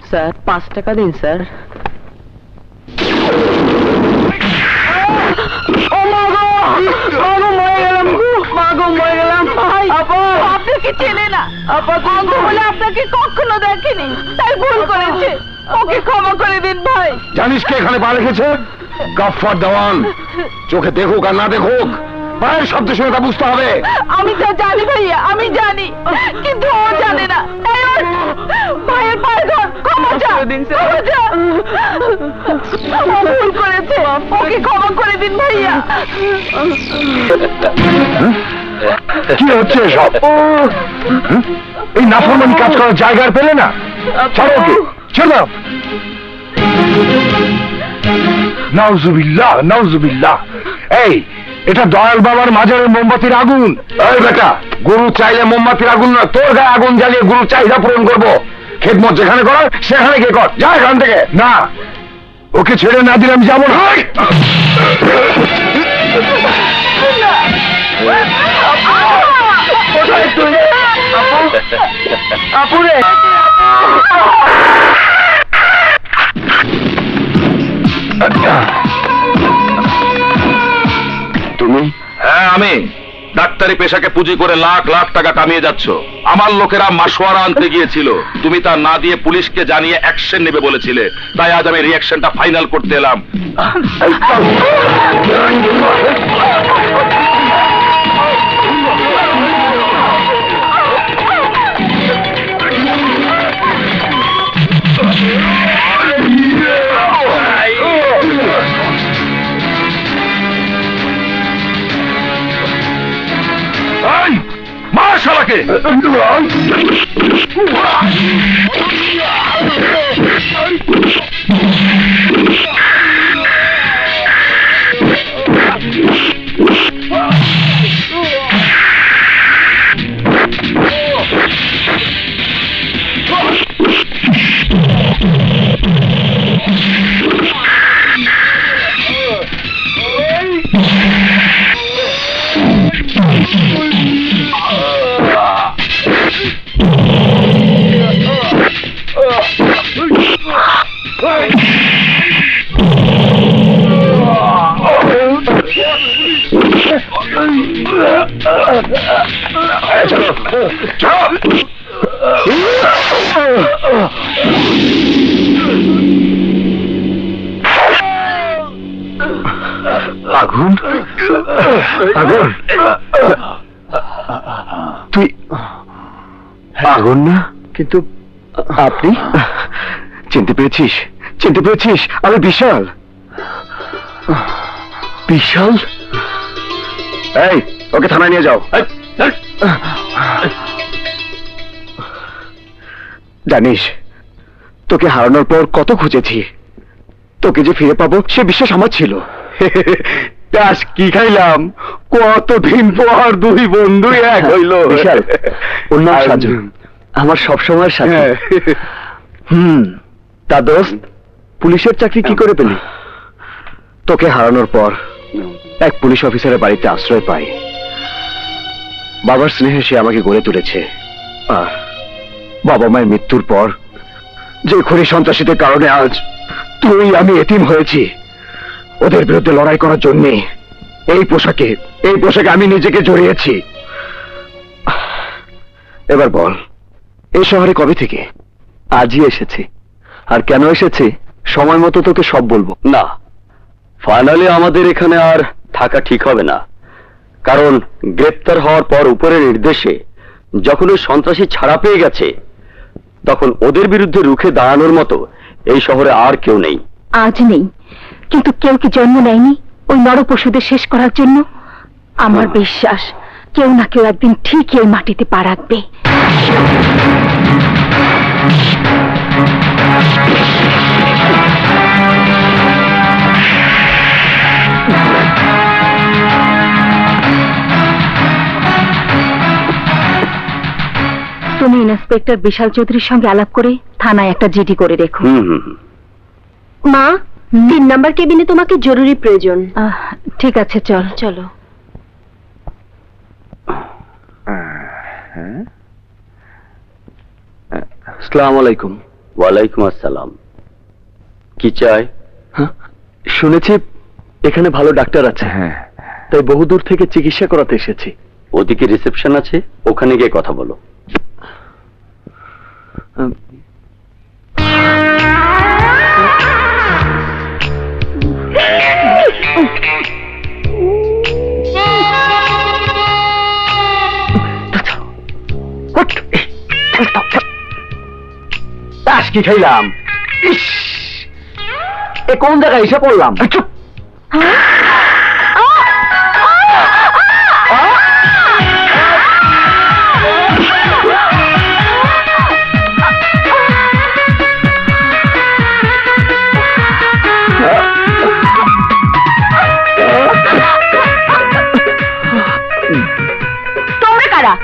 স্যার 5 টাকা দিন স্যার। আপনাকে চেনে না, বন্ধু বলে আপনাকে কখনো দেখেনি, তাই ভুল করেছে, ওকে ক্ষমা করে দিন ভাই। জানিস কে এখানে পা রেখেছে? গফফর দেওয়ান। চোখে দেখুক আর না দেখুক, পায়ের শব্দ শুনে তা বুঝতে হবে। আমি তো জানি ভাইয়া, আমি জানি, কিন্তু ও জানে না, তাই ওর ভাইয়ের পায়ে ধর, ক্ষমা চা, ক্ষমা চা। ও ভুল করেছে, ওকে ক্ষমা করে দিন ভাইয়া। কি হচ্ছে সব? এই নাফরমানি কাজ করার জায়গা আর পেলে না? ছাড়ো ওকে, ছেড়ে দাও। নাউজুবিল্লাহ, নাউজুবিল্লাহ। এই, এটা দয়াল বাবার মাজারের মোমবাতির আগুন। এই বেটা, গুরু চাইলে মোমবাতির আগুন না, তোর গায়ে আগুন জ্বালিয়ে গুরু চাহিদা পূরণ করবো। খেদমত যেখানে করার সেখানে গিয়ে কর, যা এখান থেকে। না, ওকে ছেড়ে না দিলে আমি যাবো না। আপুরে তুমি? হ্যাঁ আমি। ডাক্তারি পেশাকে পুঁজি করে লাখ লাখ টাকা কামিয়ে যাচ্ছ। আমার লোকেরা মাসোয়ারা আনতে গিয়েছিল, তুমি তা না দিয়ে পুলিশকে জানিয়ে অ্যাকশন নেবে বলেছিলে, তাই আজ আমি রিঅ্যাকশনটা ফাইনাল করতে এলাম। শালাকে আগুন, আগুন, তুই আগুন না? কিন্তু আপনি চিনতে পেরেছিস? চিনতে পেরেছিস? আমি বিশাল। বিশাল? এই, ওকে থানায় নিয়ে যাও। জানিস, তোকে হারানোর পর কত খুঁজেছি, তোকে যে ফিরে পাবো সে বিশ্বাস আমার ছিল। কি খাইলাম, কতদিন পর 2 বন্ধু এক হইল। বিশাল, ওর নাম সাজু, আমার সবসময়ের সাথে। তা দোস্ত, পুলিশের চাকরি কি করে পেলি? তোকে হারানোর পর এক পুলিশ অফিসারের বাড়িতে আশ্রয় পাই। বাবার স্নেহে সে আমাকে গড়ে তুলেছে। আর বাবা মায়ের মৃত্যুর পর যে খুনি সন্ত্রাসীদের কারণে আজ তুই আমি এতিম হয়েছি, ওদের বিরুদ্ধে লড়াই করার জন্য এই পোশাকে আমি নিজেকে জড়িয়েছি। এবার বল, এই শহরে কবে থেকে? আজই এসেছি। আর কেন এসেছি সময় মতো তোকে সব বলবো। না, ফাইনালি আমাদের এখানে আর থাকা ঠিক হবে না, কারণ গ্রেপ্তার হওয়ার পর উপরের নির্দেশে যখন ওই সন্ত্রাসী ছাড়া পেয়ে গেছে, তখন ওদের বিরুদ্ধে রুখে দাঁড়ানোর মতো এই শহরে আর কেউ নেই। আজ নেই, কিন্তু কেউ কি জন্ম নেয়নি ওই নরপশুদের শেষ করার জন্য? আমার বিশ্বাস কেউ না কেউ একদিন ঠিকই এই মাটিতে পা রাখবে। তুমি ইন্সপেক্টর বিশাল চৌধুরীর সঙ্গে আলাপ করে থানায় একটা জিডি করে রেখো। মা, 3 নাম্বার কেবিনে তোমাকে জরুরি প্রয়োজন। ঠিক আছে, চলো। আসসালামু আলাইকুম। ওয়ালাইকুম আসসালাম। কি চাই? শুনেছি এখানে ভালো ডাক্তার আছে, তাই বহুদূর থেকে চিকিৎসা করাতে এসেছি। ওদিকে রিসেপশন আছে, ওখানে গিয়ে কথা বলো। কি খাইলাম? এ কোন জায়গায় এসে পড়লাম? চুপ। তোমরা কারা?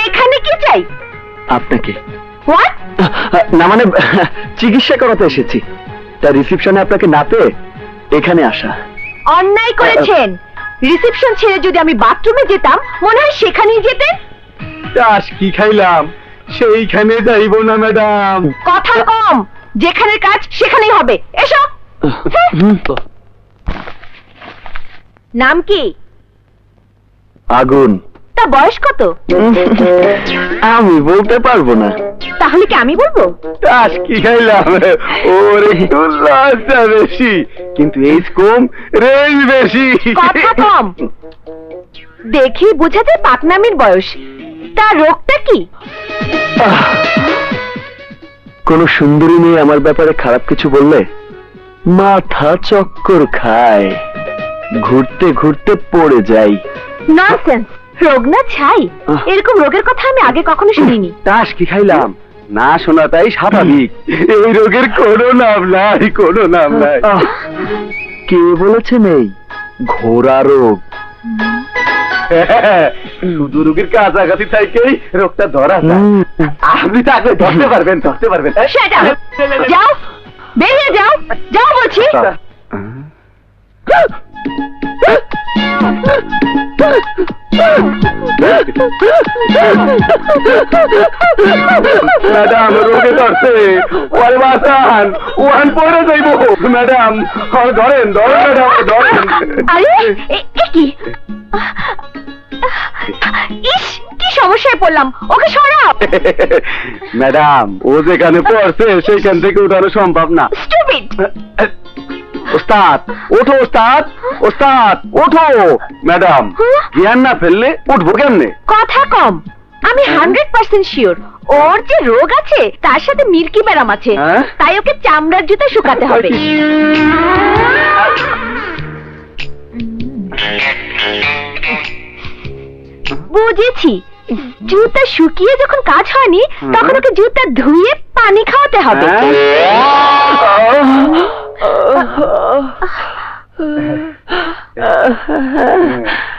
এখানে কি চাই? আপনাকে। হোয়াট? না মানে চিকিৎসা করাতে এসেছি, তার রিসেপশনে আপনাকে না পেয়ে এখানে আসা। অন্যায় করেছেন। রিসেপশন ছেড়ে যদি আমি বাথরুমে যেতাম, মনে হয় সেখানেই যেতেন। চাষ কি খাইলাম সেইখানে যাইব না ম্যাডাম। কথা কম, যেখানে কাজ সেখানেই হবে। এসো। নাম কি? আগুন। তা বয়স কত? আমি বলতে পারবো না। তাহলে কি আমি বলবো? চাষ কি খাইলাম, ওর একটু লজ্জা বেশি, কিন্তু এইজ কম, রেঞ্জ বেশি। কথা কম। দেখি বোঝা যায় পাকনামির বয়স। তার রোগটা কি? কোন সুন্দরী মেয়ে আমার ব্যাপারে খারাপ কিছু বললে মাথা চক্কর খায়, ঘুরতে ঘুরতে পড়ে যাই। ননসেন্স। রোগ না ছাই, এরকম রোগের কথা আমি আগে কখনো শুনিনি। তাস কি খাইলাম, না শোনাটাই স্বাভাবিক। এই রোগের কোনো নাম নাই, কোনো নাম নাই। কে বলেছে নেই? ঘোড়া রোগ। শুধু রোগের কাছাকাছি থেকেই রোগটা ধরা যায়। আপনি তাকে ধরতে পারবেন, ধরতে পারবেন। যাও, বেরিয়ে যাও, যাও বলছি। ম্যাডাম রোগে ধরছে, ওরে বাঁচান, ওখান পড়ে যাইব। ম্যাডাম ধরেন, ধরেন ম্যাডাম, ধরেন। আরে কি ইস, কি সমস্যায় পড়লাম, ওকে সরাও। ম্যাডাম ও যেখানে পড়ছে সেখান থেকে উঠানো সম্ভব না। স্টুপিড। ওস্তাদ ওঠো, ওস্তাদ, ওস্তাদ ওঠো। ম্যাডাম জ্ঞান না ফেললে উঠবো কেমনে? কথা কম। আমি 100% শিওর ওর যে রোগ আছে তার সাথে মিল্কি ব্যারাম আছে, তাই ওকে চামড়ার জুতা শুকাতে হবে। বুঝেছি, জুতা শুকিয়ে যখন কাজ হয়নি তখন ওকে জুতা ধুয়ে পানি খাওয়াতে হবে।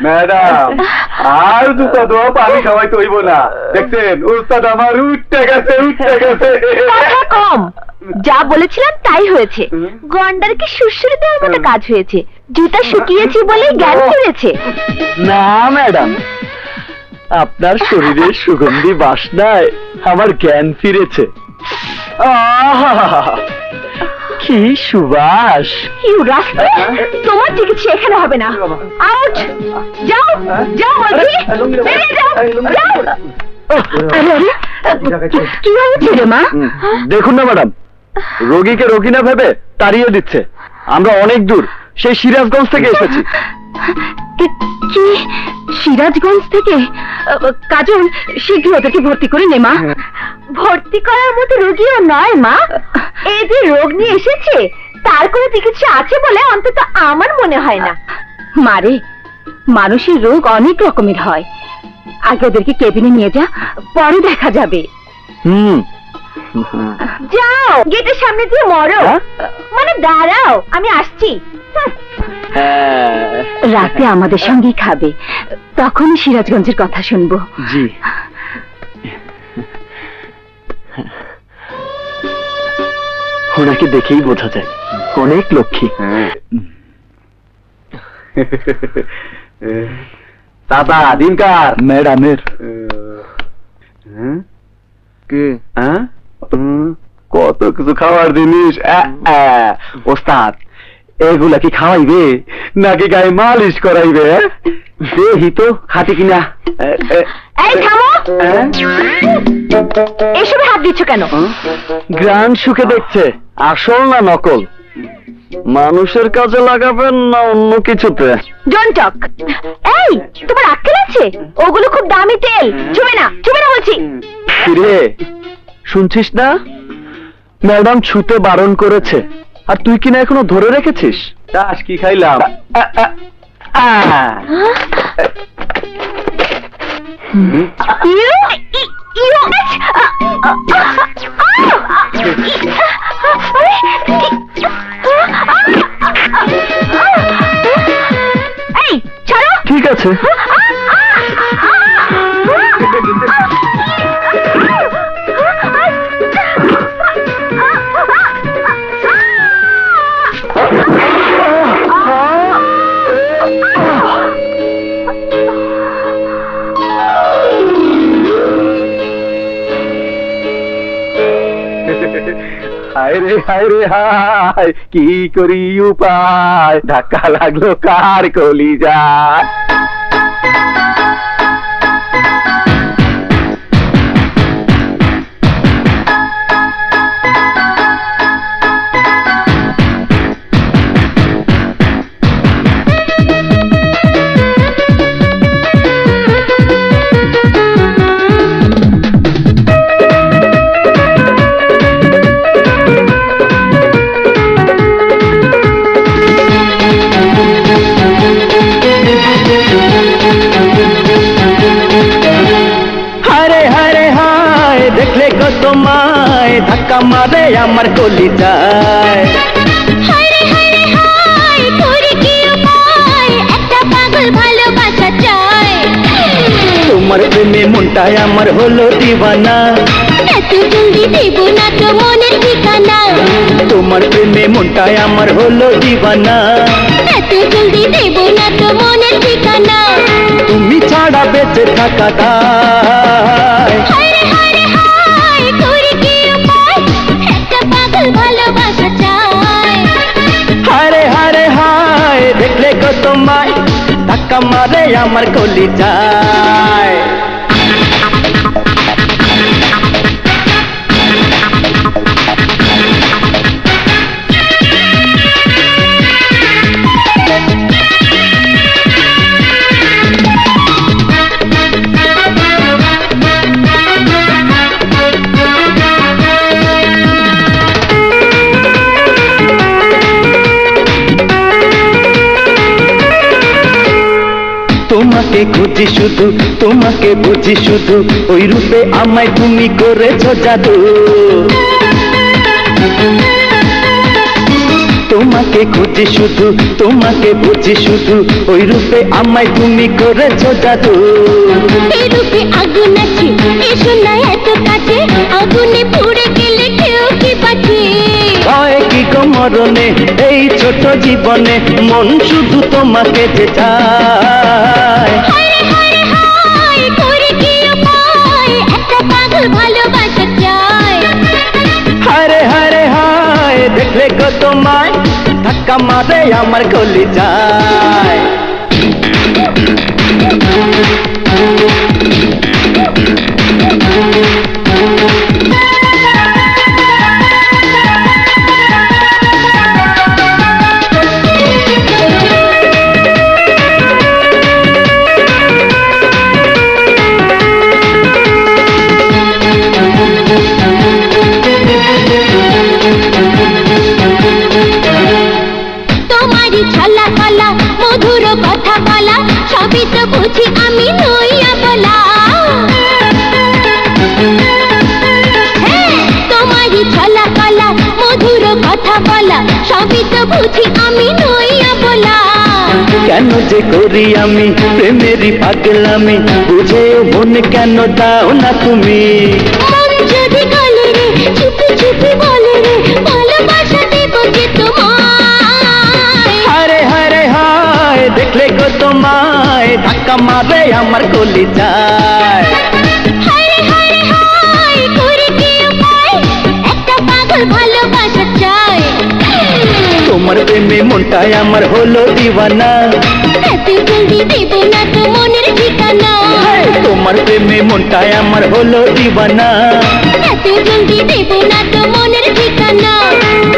ম্যাডাম আর জুতা ধোয়া পানি খাওয়াইতে হইব না। দেখছেন উস্তাদ আমার উঠতে গেছে, উঠতে গেছে। কথা কম। যা বলেছিলাম তাই হয়েছে। গন্ডারকে সুরসুরি দেওয়ার মতো কাজ হয়েছে। জুতা শুকিয়েছি বলেই জ্ঞান ফিরেছে। না ম্যাডাম, আপনার শরীরের সুগন্ধি বাসনায় আমার জ্ঞান ফিরেছে। আহা, কি সুবাস! ইউ রাস্তা, তোমার চিকিৎসা এখানে হবে না। আউট! যাও যাও বলছি, বেরিয়ে যাও যাও। আরে আরে, কি হয়েছে রে মা? দেখুন না ম্যাডাম, রোগীকে রোগী না ভেবে তাড়িয়ে দিচ্ছে। আমরা অনেক দূর, সেই সিরাজগঞ্জ থেকে এসেছি। কি সিরাজগঞ্জ থেকে? কাজল, শীঘ্র ওদেরকে ভর্তি করে নে মা। ভর্তি করার মতো রোগীও নয় মা। এই যে রোগ নিয়ে এসেছে তার কোনো চিকিৎসা আছে বলে অন্তত আমার মনে হয় না। মারে, মানুষের রোগ অনেক রকমের হয়। আগে ওদেরকে কেবিনে নিয়ে যা, পরে দেখা যাবে। যাও, গেটের সামনে দিয়ে মরো। মানে দাঁড়াও, আমি আসছি। রাতে আমাদের সঙ্গেই খাবে, তখনই সিরাজগঞ্জের কথা শুনবো। জি। ওনাকে দেখেই বোঝা যায় অনেক লক্ষ্মী। দাদা দিনকার ম্যাডামের কত কিছু খাওয়ার জিনিস। ওস্তাদ, এগুলা কি খাওয়াইবে নাকি গায়ে মালিশ করাইবে? দেখি তো খাটি কিনা। এই থামো, এসবে হাত দিচ্ছ কেন? গ্রান শুকে দেখছে আসল না নকল। মানুষের কাজে লাগাবেন না অন্য কিছুতে? Don't talk. এই, তোমার আক্কেল আছে? ওগুলো খুব দামি তেল। ছুবে না, ছুবে না বলছি। কিরে, শুনছিস না? ম্যাডাম ছুতে বারণ করেছে, আর তুই কিনা এখনো ধরে রেখেছিস। দাস কি খাইলাম? এই ছাড়ো। ঠিক আছে। হায় রে হায় রে হায়, কি করি উপায়, ধাক্কা লাগলো কার কলিজায়। ধাক্কা মারে আমার কলিজায়। হায়রে হায়রে হায়, তোরে কি উপায়, একটা পাগল ভালোবাসা চায়। তোমার প্রেমে মনটায় আমার হলো দিওয়ানা, এত জলদি দেব না তো মনের ঠিকানা। তোমার প্রেমে মনটায় আমার হলো দিওয়ানা, এত জলদি দেব না তো মনের ঠিকানা। তুমি ছাড়া বেঁচে থাকা দায়। হায়রে হায়রে হায়, তোরে কি উপায়, একটা পাগল ভালোবাসা চায়। হারে হারে হায়, দেখলে গো তোমায় ধাক্কা মারে আমার কলিজায়। তোমাকে খুঁজি শুধু, তোমাকে বুঝি শুধু, ওই রূপে আমায় তুমি করেছো জাদু। তোমাকে খুঁজি শুধু, তোমাকে বুঝি শুধু, ওই রূপে আমায় তুমি করেছো জাদু। এই রূপে আগুন আছে, এসো না এত কাছে, আগুনে পুড়ে গেলে কেউ কি পাখি ভয় কি গো মরণে এই ছোট জীবনে মন শুধু তোমাকে যে চায় হায় হায় হায় করে কি উপায় একটা পাগল ভালোবাসা চায় হারে হারে হায় দেখলে গো তোমায় ধাক্কা মারে আমার গলি যায় তোমারই ছলা কলা মধুর কথা বলা সবই তো বুঝি আমি নইয়া বলা তোমারই ছলা কলা মধুর কথা বলা সবই তো বুঝি আমি নইয়া বলা কেন যে করি আমি প্রেমেরই পাগলামি বুঝেও মন কেন দাও না তুমি মন যদি গলে রে চুপি চুপি বলে রে ভালোবাসা দেব যে তোমায় হারে হারে হায় দেখলে গো তোমায় ধাক্কা মারে আমার গলি যায় হায় হায় হায় করে কি উপায় একটা পাগল ভালোবাসা চায় তোমার প্রেমে মনটাই আমার হলো দিওয়ানা এত জলদি দেব না তো মনের ঠিকানা তোমার প্রেমে মনটাই আমার হলো দিওয়ানা এত জলদি দেব না তো মনের ঠিকানা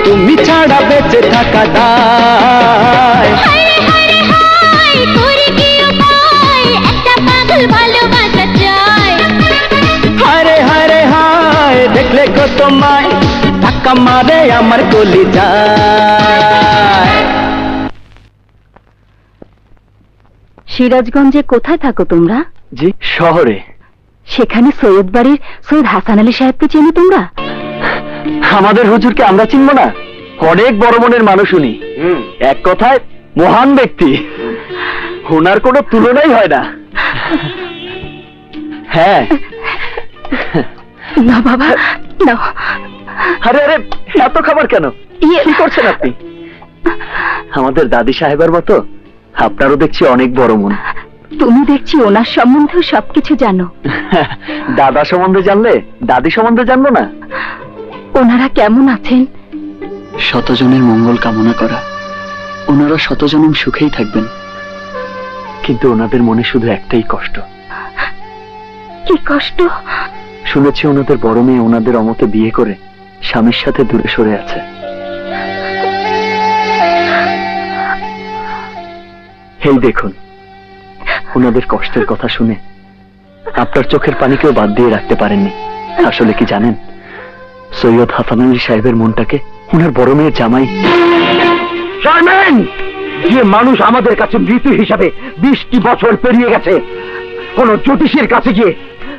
তুমি ছাড়া বেঁচে থাকা দায় হায় হায় হায় করে কি উপায় একটা পাগল ভালোবাসা চায় হারে হারে হায় দেখলে গো তোমায় ধাক্কা মারে আমার গলি যায় সিরাজগঞ্জে কোথায় থাকো তোমরা? জি শহরে। সেখানে সৈয়দ বাড়ির সৈয়দ হাসান আলী সাহেবকে চেনো তোমরা? আমাদের হুজুরকে আমরা চিনব না? অনেক বড় মনের মানুষ উনি, এক কথায় মহান ব্যক্তি, ওনার কোনো তুলনাই হয় না। হ্যাঁ। না বাবা না। আরে আরে এত খাবার কেন? কি করছেন আপনি? আমাদের দাদি সাহেবের মতো আপনারও দেখছি অনেক বড় মন। তুমি দেখছি ওনার সম্বন্ধেও সবকিছু জানো। দাদা সম্বন্ধে জানলে দাদি সম্বন্ধে জানবো না? ওনারা কেমন আছেন? শতজনের মঙ্গল কামনা করা, ওনারা শতজনম সুখেই থাকবেন, কিন্তু ওনাদের মনে শুধু একটাই কষ্ট। কি কষ্ট? শুনেছি ওনাদের বড় মেয়ে ওনাদের অমতে বিয়ে করে স্বামীর সাথে দূরে সরে আছে। এই দেখুন, ওনাদের কষ্টের কথা শুনে আপনার চোখের পানিকেও বাদ দিয়ে রাখতে পারেননি। আসলে কি জানেন, সৈয়দ হাসান আলী সাহেবের মনটাকে ওনার বড় মেয়ের জামাই। চেয়ারম্যান, যে মানুষ আমাদের কাছে মৃত্যু হিসাবে 20টি বছর পেরিয়ে গেছে, কোন জ্যোতিষীর কাছে গিয়ে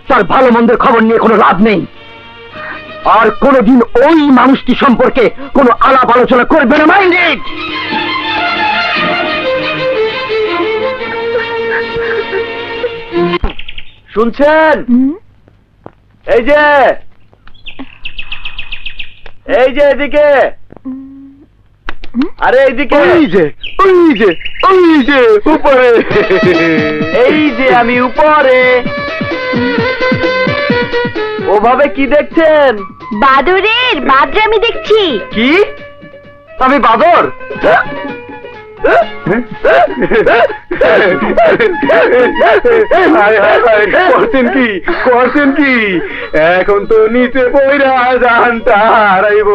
তার ভালো মন্দের খবর নিয়ে কোনো লাভ নেই, আর কোনদিন ওই মানুষটি সম্পর্কে কোনো আলাপ আলোচনা করবে না। মাইন্ডেড। শুনছেন? এই যে এদিকে, আরে এইদিকে, ওই যে উপরে, এই যে আমি উপরে। ওভাবে কি দেখছেন? বাদরের বাদরে আমি দেখছি। কি? আমি বাদর? করছেন কি? এখন তো নিচে বইরা জানটা হারাইব,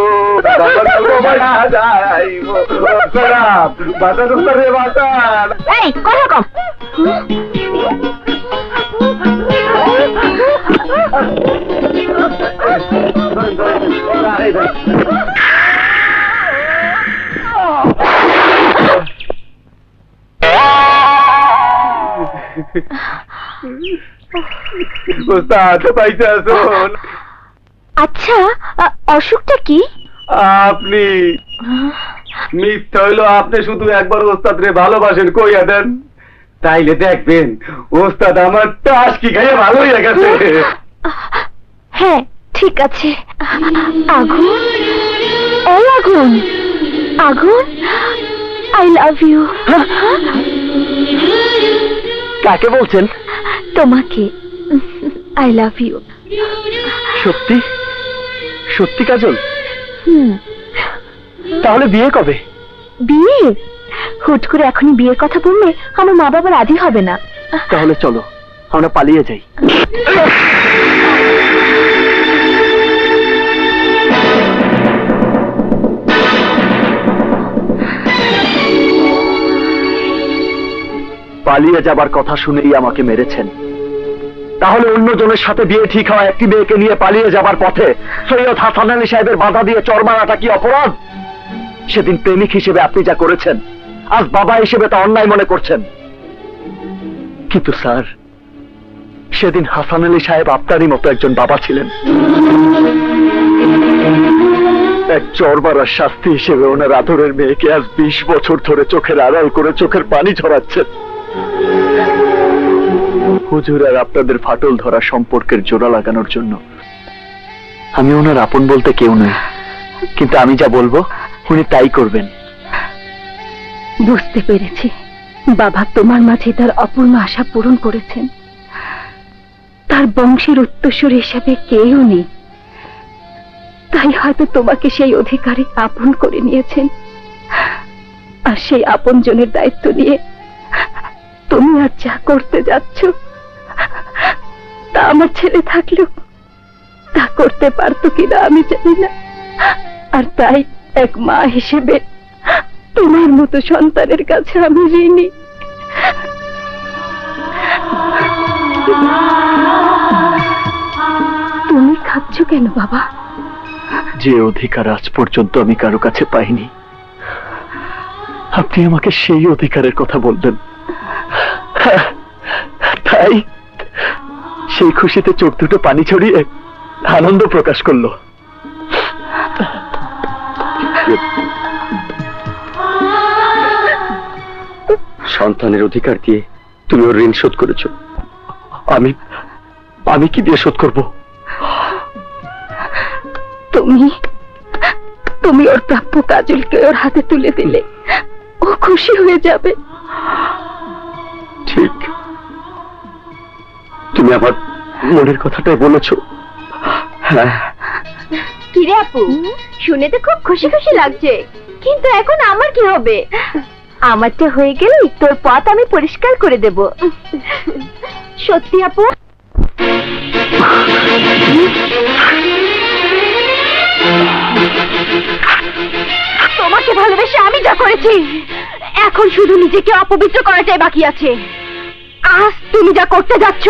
এই কথা কম। আচ্ছা, অসুখটা কি? আপনি মিথ্যা হইলো, আপনি শুধু একবার ওস্তাদ রে ভালোবাসেন কইয়া দেন, তাইলে দেখবেন ওস্তাদ আমার টাস কি খাইয়ে ভালো হয়ে গেছে। হ্যাঁ, ঠিক আছে। আগুন, এই আগুন, আগুন, আই লাভ ইউ। কাকে বলছেন? তোমাকে। I love you. সত্যি সত্যি কাজল? তাহলে বিয়ে কবে? বিয়ে? হুট করে এখনই বিয়ের কথা বললে আমার মা বাবা রাজি হবে না। তাহলে চলো আমরা পালিয়ে যাই। পালিয়ে যাবার কথা শুনেই আমাকে মেরেছেন, তাহলে অন্যজনের সাথে বিয়ে ঠিক হওয়া একটি মেয়েকে নিয়ে পালিয়ে যাবার পথে সৈয়দ হাসান আলী সাহেবের বাধা দিয়ে চড় মারাটা কি অপরাধ? সেদিন প্রেমিক হিসেবে আপনি যা করেছেন, আজ বাবা হিসেবে তা অন্যায় মনে করছেন। কিন্তু স্যার, সেদিন হাসান আলী সাহেব আপনারই মতো একজন বাবা ছিলেন। এক চড় মারার শাস্তি হিসেবে ওনার আদরের মেয়েকে আজ 20 বছর ধরে চোখের আড়াল করে চোখের পানি ঝরাচ্ছেন। হুজুর আর আপনাদের ফাটল ধরা সম্পর্কের জোড়া লাগানোর জন্য আমি ওনার আপন বলতে কেউ নই, কিন্তু আমি যা বলবো উনি তাই করবেন। বুঝতে পেরেছি, বাবা তোমার মাঝে তার অপূর্ণ আশা পূরণ করেছেন। তার বংশের উত্তরসূরি হিসেবে কেউ নেই, তাই হয়তো তোমাকে সেই অধিকারে আপন করে নিয়েছেন। আর সেই আপনজনের দায়িত্ব নিয়ে তুমি আর যা করতে যাচ্ছ তা আমার ছেলে থাকলেও তা করতে পারতো কিনা আমি জানি না। আর তাই এক মা হিসেবে তোমার মতো সন্তানের কাছে আমি ঋণী। তুমি খাচ্ছ কেন বাবা? যে অধিকার আজ পর্যন্ত আমি কারো কাছে পাইনি, আপনি আমাকে সেই অধিকারের কথা বললেন, তাই সেই খুশিতে চোখ দুটো পানি ছড়িয়ে আনন্দ প্রকাশ করলো। সন্তানের অধিকার দিয়ে তুমি ওর ঋণ শোধ করেছো, আমি কি দিয়ে শোধ করব? তুমি ওর প্রাপ্য কাজলকে ওর হাতে তুলে দিলে ও খুশি হয়ে যাবে। ঠিক, তুমি আমার মনের কথাটাই বলেছো। হ্যাঁ। কিরে আপু, শুনে তো খুব খুশি খুশি লাগছে, কিন্তু এখন আমার কি হবে? আমারটা হয়ে গেলেই তোর পথ আমি পরিষ্কার করে দেব। সত্যি আপু? তোমাকে ভালোবেসে আমি যা করেছি, এখন শুধু নিজেকে অপবিত্র করাটাই বাকি আছে। আজ তুমি যা করতে যাচ্ছ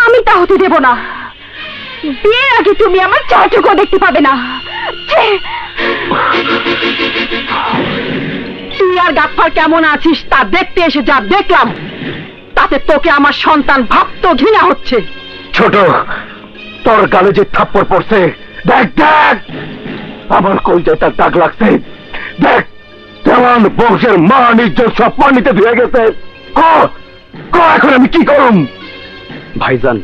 আমি তা হতে দেব না। বিয়ের আগে তুমি আমার চাটুকো দেখতে পাবে না। তুই আর গাফফার কেমন আছিস তা দেখতে এসে যা দেখলাম, তাতে তোকে আমার সন্তান ভাবতো ঘৃণা হচ্ছে। ছোট, তোর গালে যে থাপ্পড় পড়ছে, দেখ দেখ আমার কলজায় তার দাগ লাগছে। দেখ দেওয়ান বংশের মান ইজ্জত সব পানিতে ধুয়ে গেছে। এখন আমি কি করুম? ভাইজান,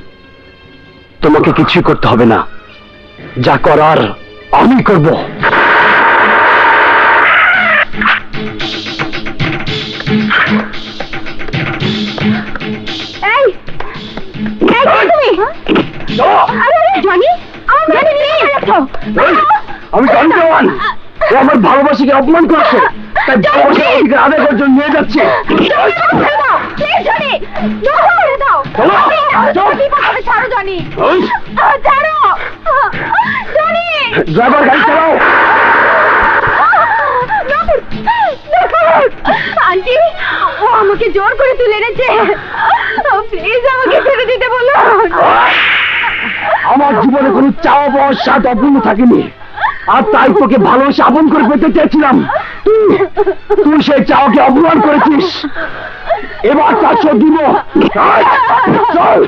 তোমাকে কিছুই করতে হবে না, যা করার আমি করব। আমি জানি দেওয়ান ও আমার ভালোবাসাকে অপমান করছে, তাই ভালোবাসার অধিকার আদায় করার জন্য নিয়ে যাচ্ছে। ড্রাইভার গাড়ি চালাও। আন্টি, ও আমাকে জোর করে তুলে এনেছে, প্লিজ আমাকে ছেড়ে দিতে বলো। আমার জীবনে কোনো চাওয়া পাওয়ার স্বাদ অপূর্ণ থাকেনি, আর তাই তোকে ভালোবাসা আপন করে পেতে চেয়েছিলাম। তুই সেই চাওয়াকে অপমান করেছিস, এবার তার শোধ দিব। চল।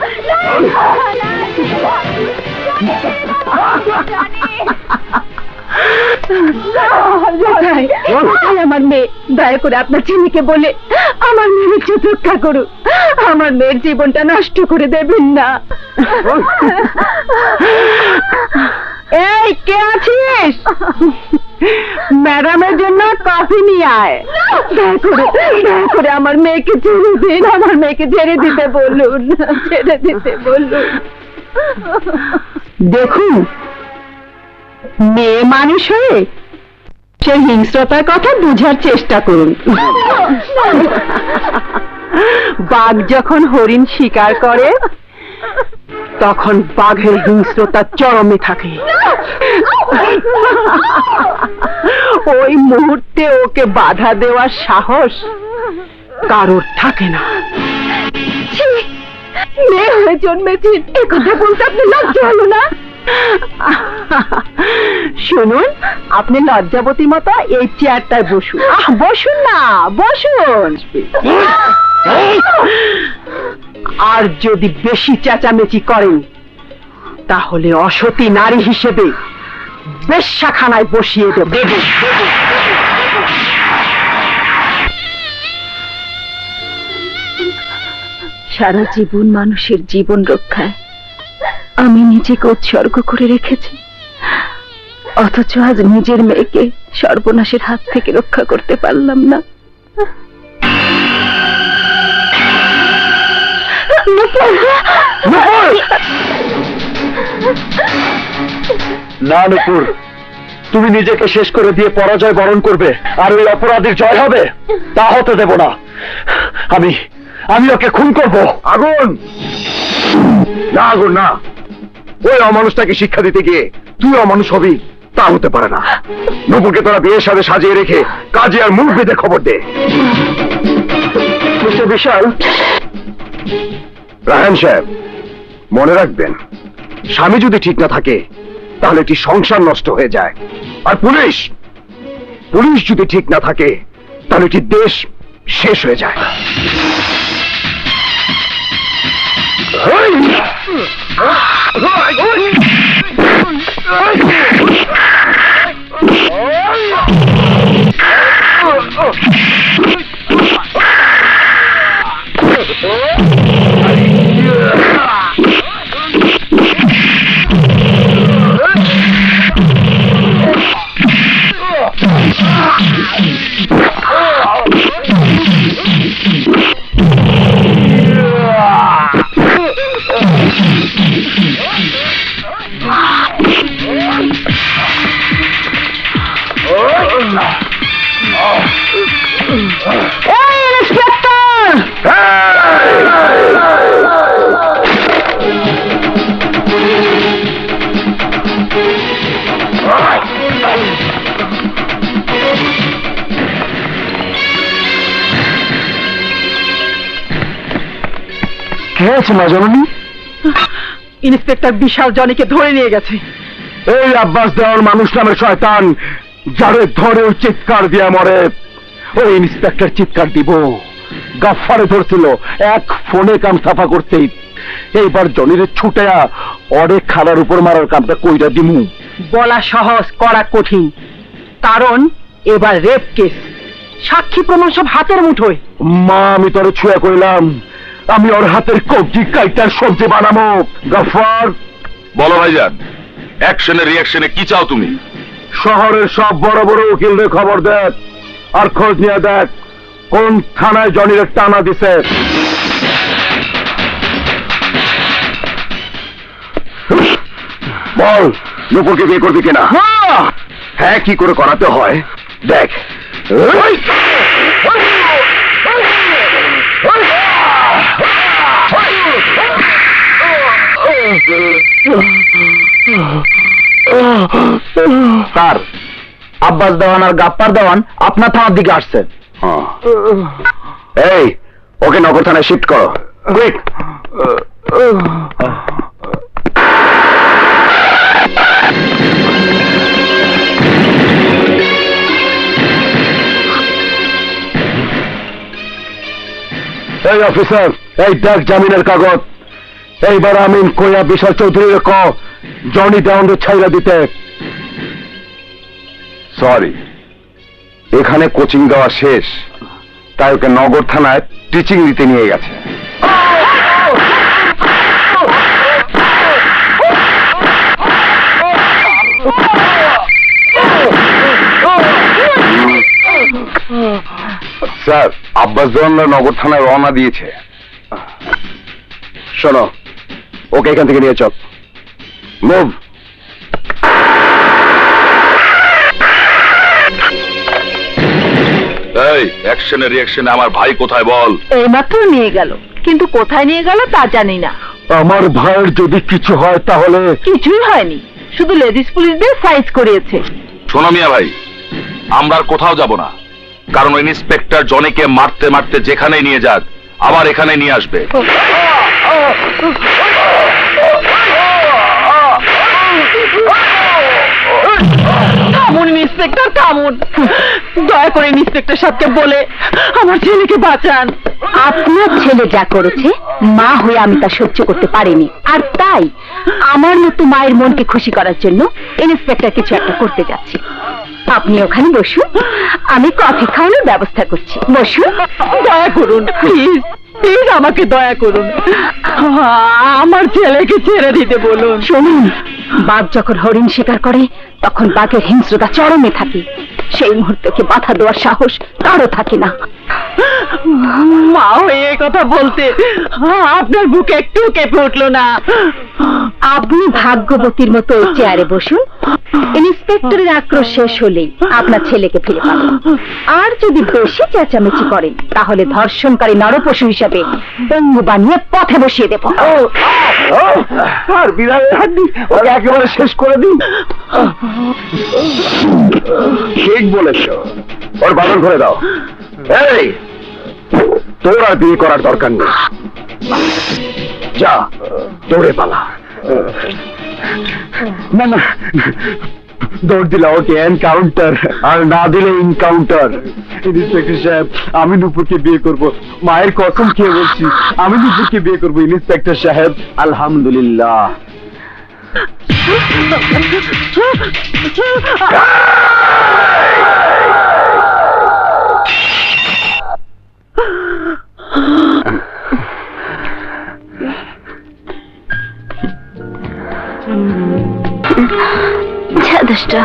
আমার মেয়ে, দয়া করে আপনার ছেলেকে বলে আমার মেয়ের একটু রক্ষা করুন। আমার মেয়ের জীবনটা নষ্ট করে দেবেন না। এই কে আছিস? ম্যাডামের জন্য কফি নিয়ে আয়। দয়া করে আমার মেয়েকে ছেড়ে দিন, আমার মেয়েকে ছেড়ে দিতে বলুন, ছেড়ে দিতে বলুন। দেখুন, মেয়ে মানুষ হয়ে সে হিংস্রতার কথা বুঝার চেষ্টা করুন। বাঘ যখন হরিণ শিকার করে তখন বাঘের হিংস্রতা চরমে থাকে। ওই মুহূর্তে ওকে বাধা দেওয়ার সাহস কারোর থাকে না। মেয়ে হয়ে জন্মেছি, এ কথা বলতে আপনি লজ্জা হলো না? শুনুন, আপনি লজ্জাবতী মতো এই চেয়ারটায় বসুন। বসুন না, বসুন। আর যদি বেশি চেঁচামেচি করেন তাহলে অসতী নারী হিসেবে বেশ্যাখানায় বসিয়ে দেব। সারা জীবন মানুষের জীবন রক্ষায় আমি নিজেকে উৎসর্গ করে রেখেছি, অথচ আজ নিজের মেয়েকে সর্বনাশের হাত থেকে রক্ষা করতে পারলাম না। না নুপুর, তুমি নিজেকে শেষ করে দিয়ে পরাজয় বরণ করবে আর ওই অপরাধীর জয় হবে, তা হতে দেব না। আমি ওকে খুন করব। আগুন না, আগুন না, ওই অমানুষটাকে শিক্ষা দিতে গিয়ে তুই অমানুষ হবি, তা হতে পারে না। নুপুরকে তোরা বিয়ের সাথে সাজিয়ে রেখে কাজে আর মুখ বেঁধে খবর দে। মিস্টার বিশাল, রায়হান সাহেব, মনে রাখবেন, স্বামী যদি ঠিক না থাকে তাহলে একটি সংসার নষ্ট হয়ে যায়, আর পুলিশ যদি ঠিক না থাকে তাহলে একটি দেশ শেষ হয়ে যায়। ইন্সপেক্টর বিশাল জনিকে ধরে নিয়ে গেছে। এই আব্বাস দেওয়ার মানুষ নামের শয়তান যারে ধরে চিৎকার দিয়ে মরে, ওই ইন্সপেক্টর চিৎকার দিব। গাফফারে ধরছিল এক ফোনে কাম সাফা করতেই, এইবার জনিরে ছুটেয়া অনেক খালার উপর মারার কামটা কইরা দিমু। বলা সহজ, করা কঠিন, কারণ এবার রেপ কেস, সাক্ষী প্রমাণ সব হাতের মুঠোয়। মা, আমি তোরে ছুঁয়া কইলাম আমি ওর হাতের কবজি কাইটার সবজি বানাবো। গাফফার, বলো ভাইজান, অ্যাকশনে রিঅ্যাকশনে কি চাও তুমি? শহরের সব বড় বড় উকিলদের খবর দেখ, আর খোঁজ নিয়ে দেখ কোন থানায় জনির টানা দিছে। বল, নুপুরকে বিয়ে করবি কিনা? হ্যাঁ, কি করে করাতে হয় দেখ। স্যার, আব্বাস দেওয়ান আর গাপ্পার দেওয়ান আপনার থানার দিকে আসছে। এই, ওকে নগর থানায় শিফট করো, কুইক। এই অফিসার, এই দেখ জামিনের কাগজ। এইবার আমিন, 'কইয়া বিশাল চৌধুরীর ক জনি দেওয়ানদের ছাইরা দিতে। সরি, এখানে কোচিং দেওয়া শেষ, তাই ওকে নগর থানায় টিচিং দিতে নিয়ে গেছে। স্যার, আব্বাস জওয়ানরা নগর থানায় রওনা দিয়েছে। শোনো, ওকে এখান থেকে নিয়ে চল। মুভ। এই অ্যাকশনের রিঅ্যাকশনে আমার ভাই কোথায় বল? এইমাত্র নিয়ে গেল, কিন্তু কোথায় নিয়ে গেল তা জানি না। আমার ভাইয়ের যদি কিছু হয় তাহলে? কিছুই হয়নি, শুধু লেডিস পুলিশদের সাইজ করিয়েছে। শোনো মিয়া ভাই, আমরা আর কোথাও যাব না, কারণ ইন্সপেক্টর জনিকে মারতে মারতে যেখানে নিয়ে যাক আবার এখানে নিয়ে আসবে। থামুন ইন্সপেক্টর, থামুন। দয়া করে ইন্সপেক্টর সাহেবকে বলে আমার ছেলেকে বাঁচান। আপনার ছেলে যা করেছে মা হয়ে আমি তা সহ্য করতে পারিনি, আর তাই আমার মতো মায়ের মনকে খুশি করার জন্য ইন্সপেক্টর কিছু একটা করতে যাচ্ছি। আপনি ওখানে বসুন, আমি কফি খাওয়ানোর ব্যবস্থা করছি। বসুন। দয়া করুন প্লিজ, প্লিজ আমাকে দয়া করুন, আমার ছেলেকে ছেড়ে দিতে বলুন। শুনুন, বাঘ যখন হরিণ শিকার করে তখন বাঘের হিংস্রতা চরমে থাকে, সেই মুহূর্তকে বাধা দেওয়ার সাহস কারো থাকে না। মা হয়ে এই কথা বলতে আপনার বুকে একটু কেঁপে উঠলো না? আপনি ভাগ্যবতীর মতো ওই চেয়ারে বসুন, ইন্সপেক্টরের আক্রোশ শেষ হলেই আপনার ছেলেকে ফিরে পাবেন। আর যদি বেশি চেঁচামেচি করেন তাহলে ধর্ষণকারী নরপশু হিসাবে পঙ্গু বানিয়ে পথে বসিয়ে দেব। আর বিড়ালের হাড্ডি ওকে একেবারে শেষ করে দিন। ঠিক বলেছ, ওর বাদল করে দাও। এই, তোর আর বিয়ে করার দরকার নেই, যা দৌড়ে পালা। না না, দৌড় দিলা ওকে এনকাউন্টার, আর না দিলে ইনকাউন্টার। ইন্সপেক্টর সাহেব, আমি নুপুরকে বিয়ে করব, মায়ের কসম খেয়ে বলছি, আমি নুপুরকে বিয়ে করব। ইন্সপেক্টর সাহেব, আলহামদুলিল্লাহ। দোষটা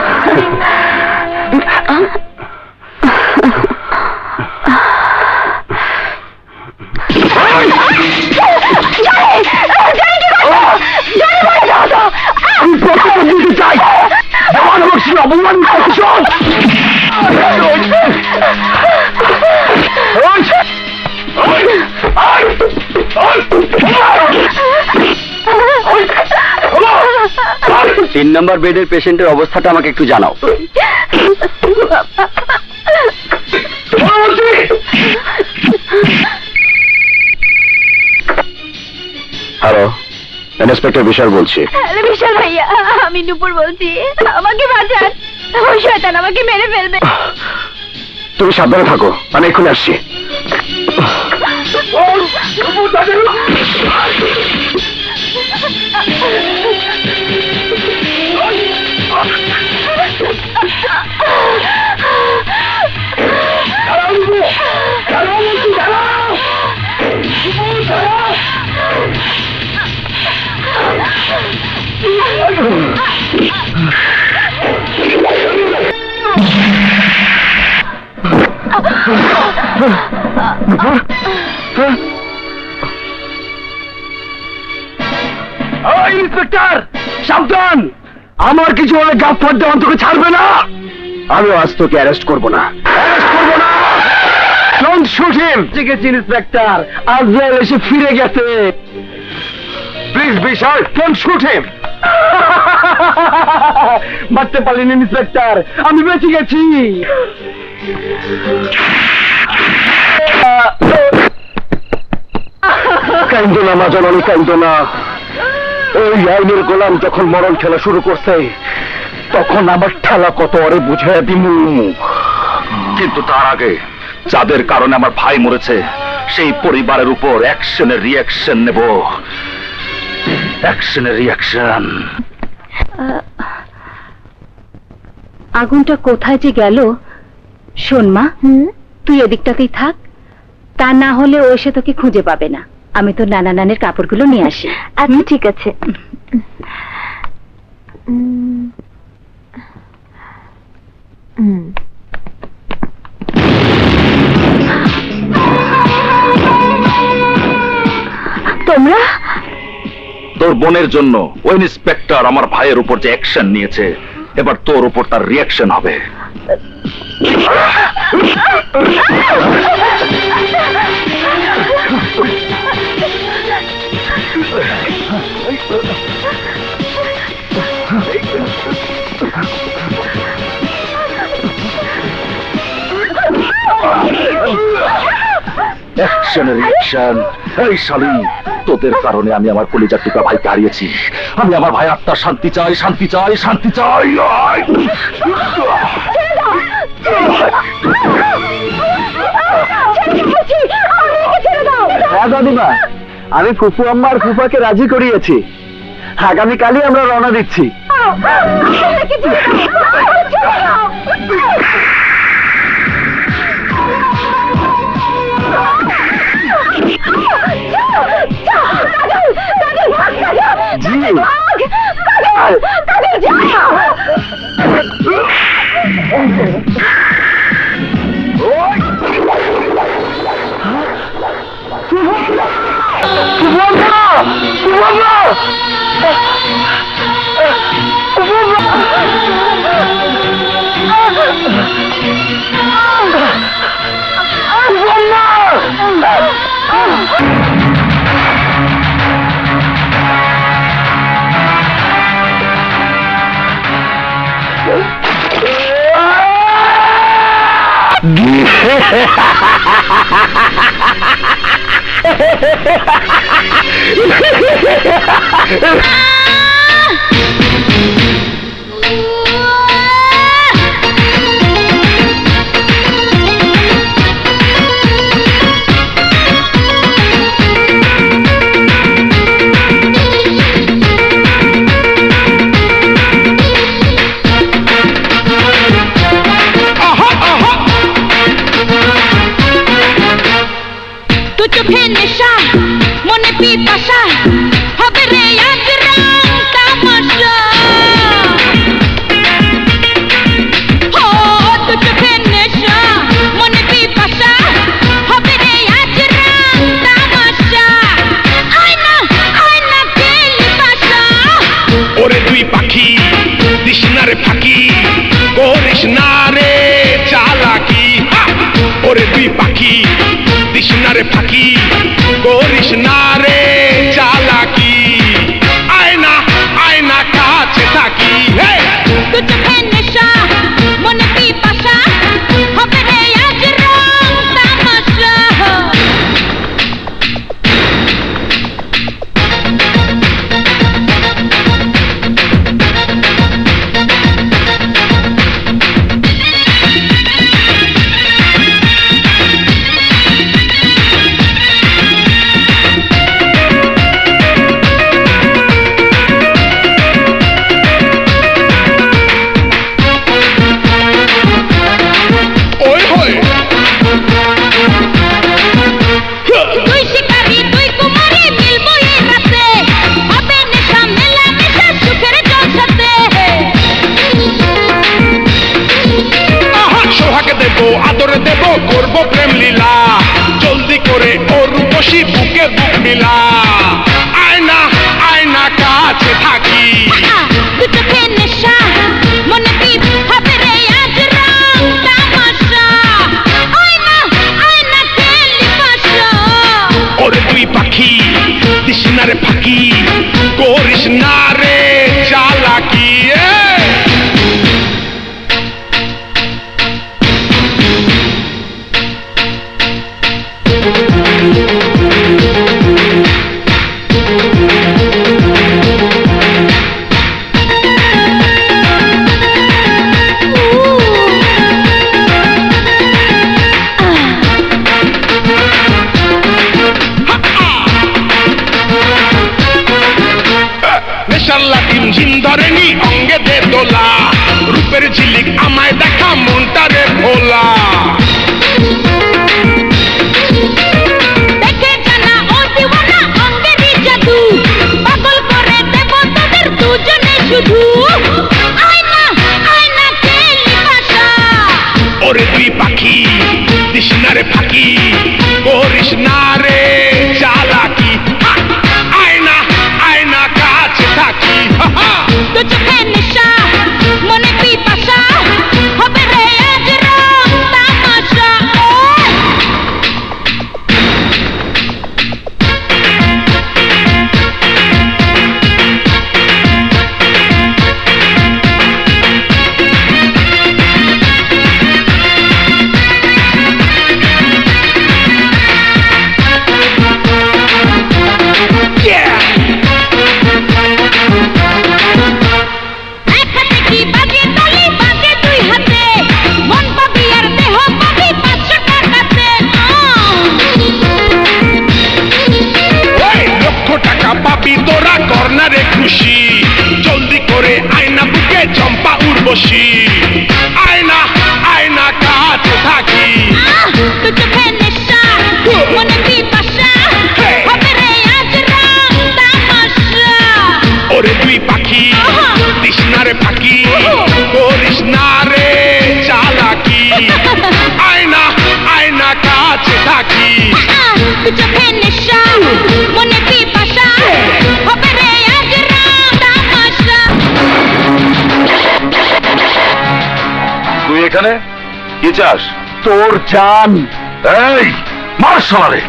চাই অপমান তিন নম্বর বেডের পেশেন্টের অবস্থাটা আমাকে একটু জানাও। হ্যালো, ইন্সপেক্টর বিশাল বলছি। বিশাল ভাইয়া, আমি নুপুর বলছি, আমাকে বাঁচান, ওই শয়তান আমাকে মেরে ফেলবে। তুমি সাবধানে থাকো, আমি এক্ষুনি আসছি। ইন্সপেক্টর সাবধান, আমার কিছু হলে গাফফার দেওয়ান তোকে ছাড়বে না। আমি আজ তোকে অ্যারেস্ট করবো না, ডোন্ট শুট হিম। ঠিক আছে ইন্সপেক্টর, আজরাইল এসে ফিরে গেছে। Please Bishal, don't shoot him. মারতে পারলেন ইন্সপেক্টর, আমি বেঁচে গেছি। কাইন্দ না মা জননী, কাইন্দ না। ওই আইনের গোলাম যখন মরণ খেলা শুরু করছে তখন আমার ঠেলা কত ওরে বুঝাইয়া দিমু, কিন্তু তার আগে যাদের কারণে আমার ভাই মরেছে সেই পরিবারের উপর অ্যাকশনের রিঅ্যাকশন নেব। অ্যাকশনের রিঅ্যাকশন। আগুনটা কোথায় যে গেল? শোন মা, তুই এদিকটাতেই থাক, তা না হলে ও এসে তোকে খুঁজে পাবে না। আমি তো নানা নানের কাপড়গুলো নিয়ে আসি। আচ্ছা ঠিক আছে। তোমরা? তোর বোনের জন্য ওই ইন্সপেক্টর আমার ভাইয়ের উপর যে অ্যাকশন নিয়েছে, এবার তোর উপর তার রিঅ্যাকশন হবে। অ্যাকশনের রিঅ্যাকশন। এই শালী, তোদের কারণে আমি আমার কলিজার টুকরা ভাইকে হারিয়েছি। আমি আমার ভাই আত্মার শান্তি চাই, শান্তি চাই, শান্তি চাই। হ্যাঁ দাদিমা, আমি ফুফু আম্মা আর ফুফাকে রাজি করিয়েছি। আগামীকালই আমরা রওনা দিচ্ছি। রূপের ঝিলিক আমায় দেখা মনটারে ভোলা দেখে জানা ও দিওয়ানা অঙ্গেরই জাদু পাগল করে দেব তোদের দুজনে শুধু আয়না কেলি ভাষা ওরে তুই পাখি দিস না রে ফাঁকি করিস না রে চালাকি আয়না আয়না কাছে থাকি তো চোখে নেশা মনে পিপাসা হবে রে আজ রং তামাশা তোরা কর্নারে খুশি জলদি করে আয়না বুকে চম্পা উর্বশী আয়না আয়না কাছে থাকি তো চোখে নেশা মনে পিপাসা হবে রে আজ রং তামাশা ওরে তুই পাখি দিস না রে ফাঁকি করিস না রে চালাকি আয়না আয়না কাছে থাকি তো চোখে নেশা মনে পিপাসা হবে রে আজ রং তামাশা তুই এখানে কি চাস? তোর জান। এই মার শালারে।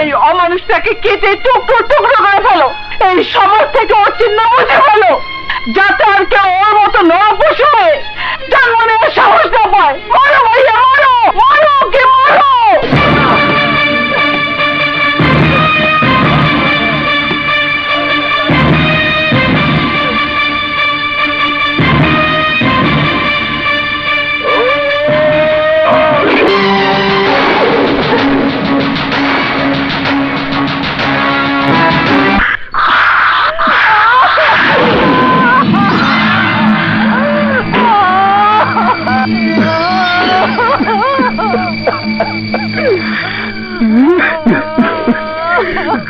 এই অমানুষটাকে কেটে টুকরো টুকরো করে ফেলো, এই সমাজ থেকে ওর চিহ্ন মুছে ফেলো, যাতে আর কেউ ওর মতো নরপশু হয়ে জন্ম নেওয়ার সাহস না পায়। মারো ভাইয়া, মারো মারো, ওকে মারো।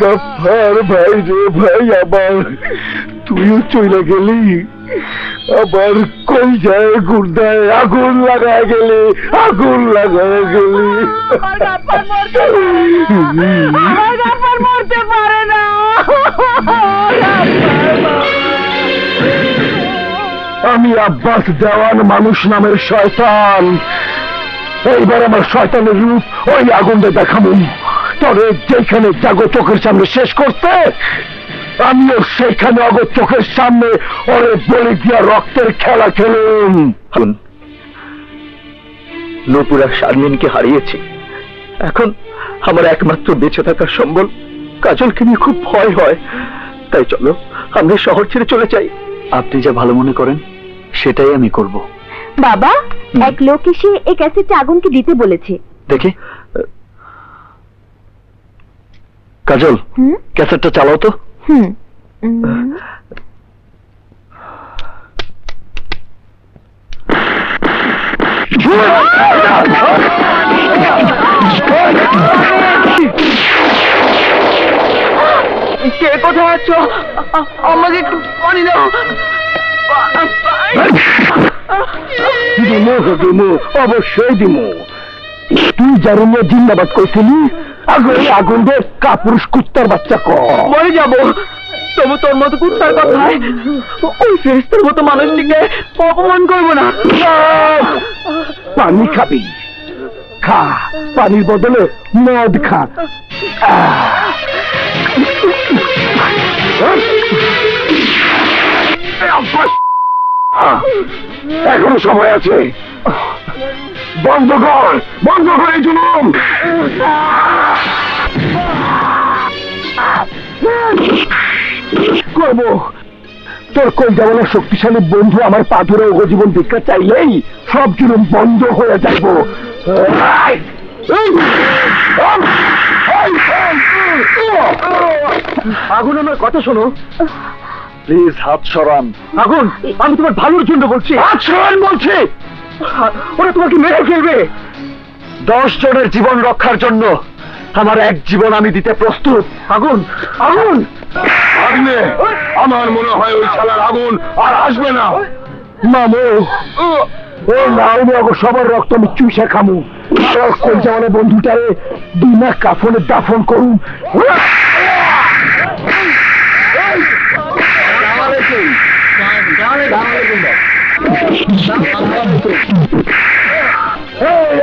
গফফার ভাই রে ভাই, আবার তুইও চলে গেলি, আবার কই যায় গুর্দায় আগুন লাগায় গেলি, আগুন লাগায় গেলি। মরতে পারে না। আমি আব্বাস দেওয়ান মানুষ নামের শয়তান, এইবার আমার শয়তানের রূপ ওই আগুনটা দেখাবো। তবে যেখানে জাগো চোখের সামনে শেষ করতে, আমিও সেখানে অগো চোখের সামনে ওরে বলি দিয়া রক্তের খেলা খেলুন। নূপুরা শারমিনকে হারিয়েছি, এখন আমার একমাত্র বেঁচে থাকার সম্বল কাজলকে নিয়ে খুব ভয় হয়। তাই চলো আমরা শহর ছেড়ে চলে যাই। আপনি যা ভালো মনে করেন সেটাই আমি করব। বাবা, এক লোক এসে এই ক্যাসেটটা আগুনকে দিতে বলেছে। দেখি কাজল, ক্যাসেটটা চালাও তো। কে কোথায় আছো? আমাকে একটু পানি দাও। দিমু দিমু, অবশ্যই দিমু। তুই যার নিয়ে জিন্দাবাদ করছিলি, আগুন দে কাপুরুষ কুত্তার বাচ্চা মরে যাবো তবু তোর মতো কুত্তার কথায় ওই ফেরেশতার মতো মানুষটিকে অপমান করবো না। পানি খাবি, খা, পানির বদলে মদ খা। এখনো সময় আছে, বন্ধ কর এই জুলুম। করবো তোর কই যাবো শক্তিশালী বন্ধু আমার পা ধরে জীবন ভিক্ষা চাইলেই সব জুলুম বন্ধ হয়ে যাইব। আগুন আমার কথা শোনো, প্লিজ হাত সরান। আগুন আমি তোমার ভালোর জন্য বলছি। হাত সরান বলছি। ওরা তোমাকে মেরে ফেলবে। 10 জনের জীবন রক্ষার জন্য আমার এক জীবন আমি দিতে প্রস্তুত। আগুন আগুন আগুনে আমার মনে হয় ওই শালার আগুন আর আসবে না। মামু ও নাওনি অগো সবার রক্ত আমি চুষে খামু। আর কোন জামানে বন্ধুটারে 2 মাস কাফনে দাফন করুন।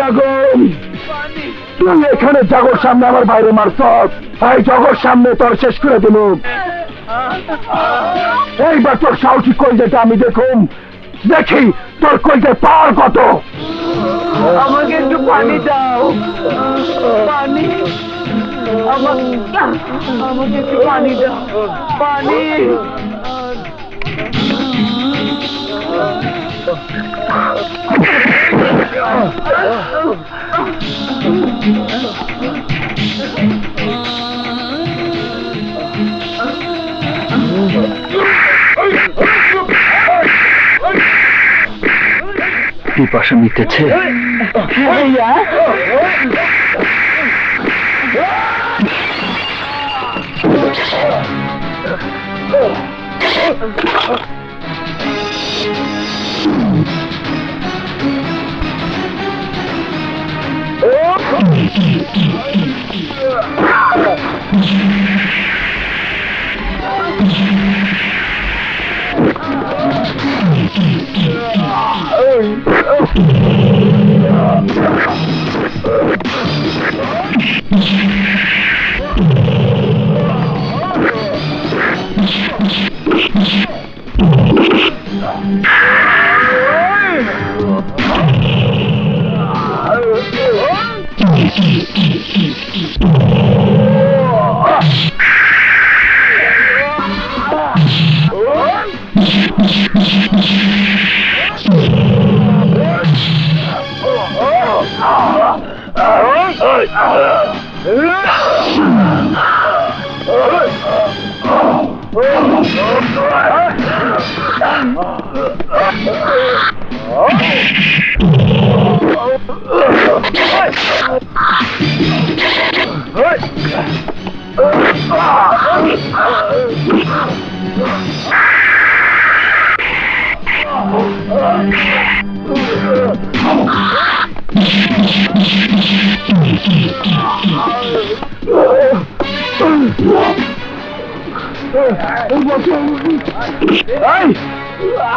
আগুন তুই এখানে জগর সামনে আমার বাইরে মারছ, এই জগর সামনে তোর শেষ করে দিল। এইবার তোর সাহসী কলজেটা আমি দেখুন, দেখি তোর কলজের পাওয়ার কত। আমাকে একটু পানি দাও, পানি আমাকে একটু পানি দাও, পানি। পিপাসা মিটেছে?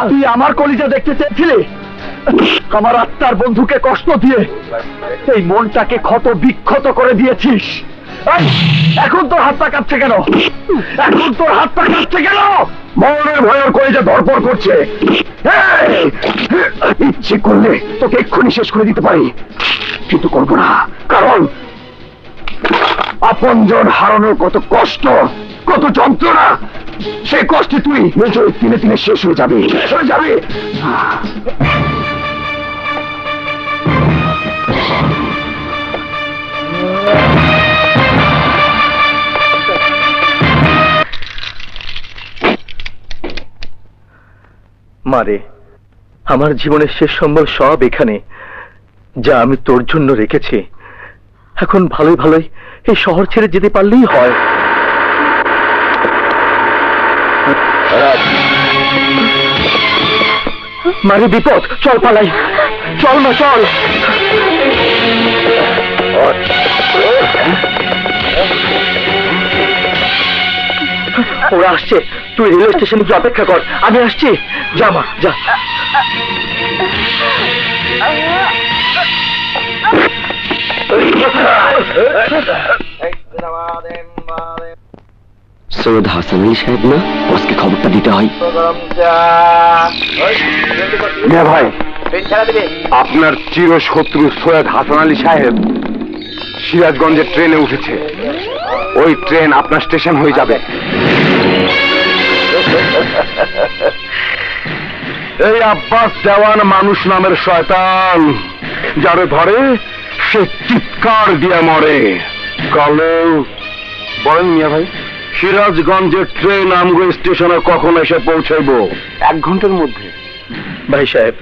তুই আমার কলিজা দেখতে চেয়েছিলি? আমার আত্মার বন্ধুকে কষ্ট দিয়ে এই মনটাকে ক্ষত বিক্ষত করে দিয়েছিস। এখন তোর হাতটা কাঁপছে কেন? এখন তোর হাতটা কাঁপছে কেন? মরণের ভয় ওর কলিজা ধরপড় করছে। ইচ্ছে করলে তোকে এক্ষুনি শেষ করে দিতে পারি, কিন্তু করবো না। কারণ আপনজন হারানোর কত কষ্ট, কত যন্ত্রণা, সেই কষ্টে তুই নিজের দিনে দিনে শেষ হয়ে যাবে, শেষ হয়ে যাবে। মারে, আমার জীবনের শেষ সম্বল সব এখানে, যা আমি তোর জন্য রেখেছি। এখন ভালোই ভালোই এই শহর ছেড়ে যেতে পারলেই হয়। মারে বিপদ, চল পালাই, চল মা চল। ওরা আসছে, তুই রেলওয়ে স্টেশনে গিয়ে অপেক্ষা কর, আমি আসছি। যা মা যা। সৈয়দ হাসান আলী সাহেব না, বসকে খবরটা দিতে হয়। মিয়া ভাই, আপনার চিরশত্রু সৈয়দ হাসান আলী সাহেব সিরাজগঞ্জের ট্রেনে উঠেছে। ওই ট্রেন আপনার স্টেশন হয়ে যাবে। এই আব্বাস দেওয়ান মানুষ নামের শয়তান, যারে ধরে সে চিৎকার দিয়ে মরে। কালো বলেন মিয়া ভাই, সিরাজগঞ্জের ট্রেন আমগো স্টেশনে কখন এসে পৌঁছাইব? 1 ঘন্টার মধ্যে। ভাই সাহেব,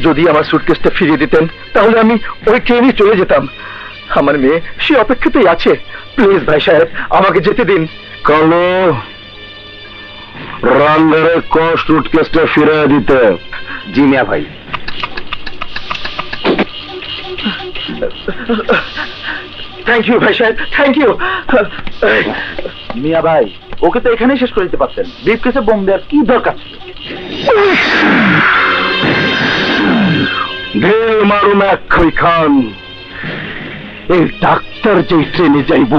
যদি আমার সুটকেসটা ফিরিয়ে দিতেন তাহলে আমি ওই ট্রেনে চলে যেতাম। আমার মেয়ে সে অপেক্ষাতেই আছে। প্লিজ ভাই সাহেব, আমাকে যেতে দিন। কালো রান্নারে সুটকেসটা ফিরিয়ে দিতে। জি মিয়া ভাই। থ্যাংক ইউ ভাই সাহেব, থ্যাংক ইউ। মিয়া ভাই, ওকে তো এখানেই শেষ করে দিতে পারতেন। ব্রিফকেসে বোম দেওয়ার কি দরকার ছিল? ঢের মারুম এক খান। এই ডাক্তার যে ট্রেনে যাইব,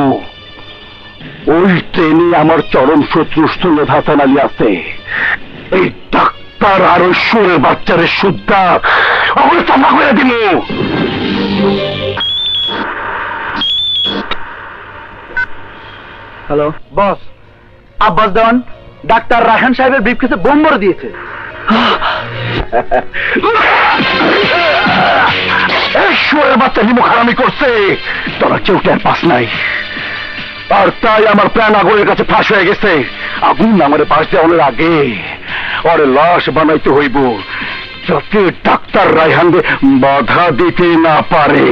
ওই ট্রেনে আমার চরম শত্রু সৈয়দ হাসান আলী আছে। এই ডাক্তার আর ওই সুরের বাচ্চারে সুদ্ধা ওগুলো চাপা করে দিল। হ্যালো বস, আব্বাস দেওয়ান ডাক্তার রায়হান সাহেবের ব্রিফকেসে বোম ভরে দিয়েছে। সুরের বাচ্চা নিমুখ হারামি করছে, তোরা কেউ টের পাস নাই। আর তাই আমার প্রাণ আগুনের কাছে ফাঁস হয়ে গেছে। আগুন আমার পাশ দেওয়ার আগে ওরে লাশ বানাইতে হইব, যাতে ডাক্তার রায়হান বাধা দিতে না পারে।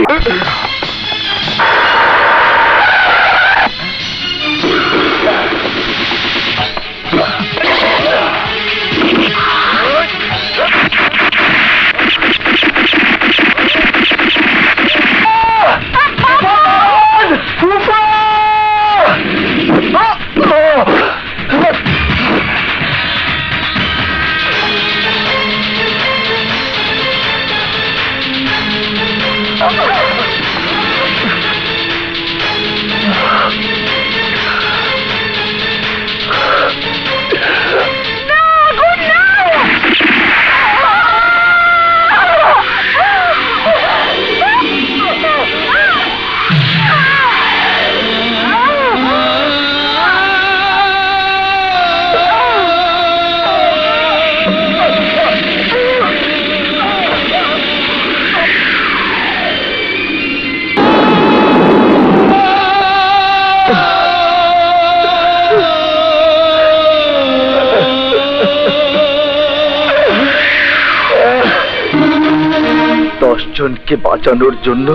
জনকে বাঁচানোর জন্য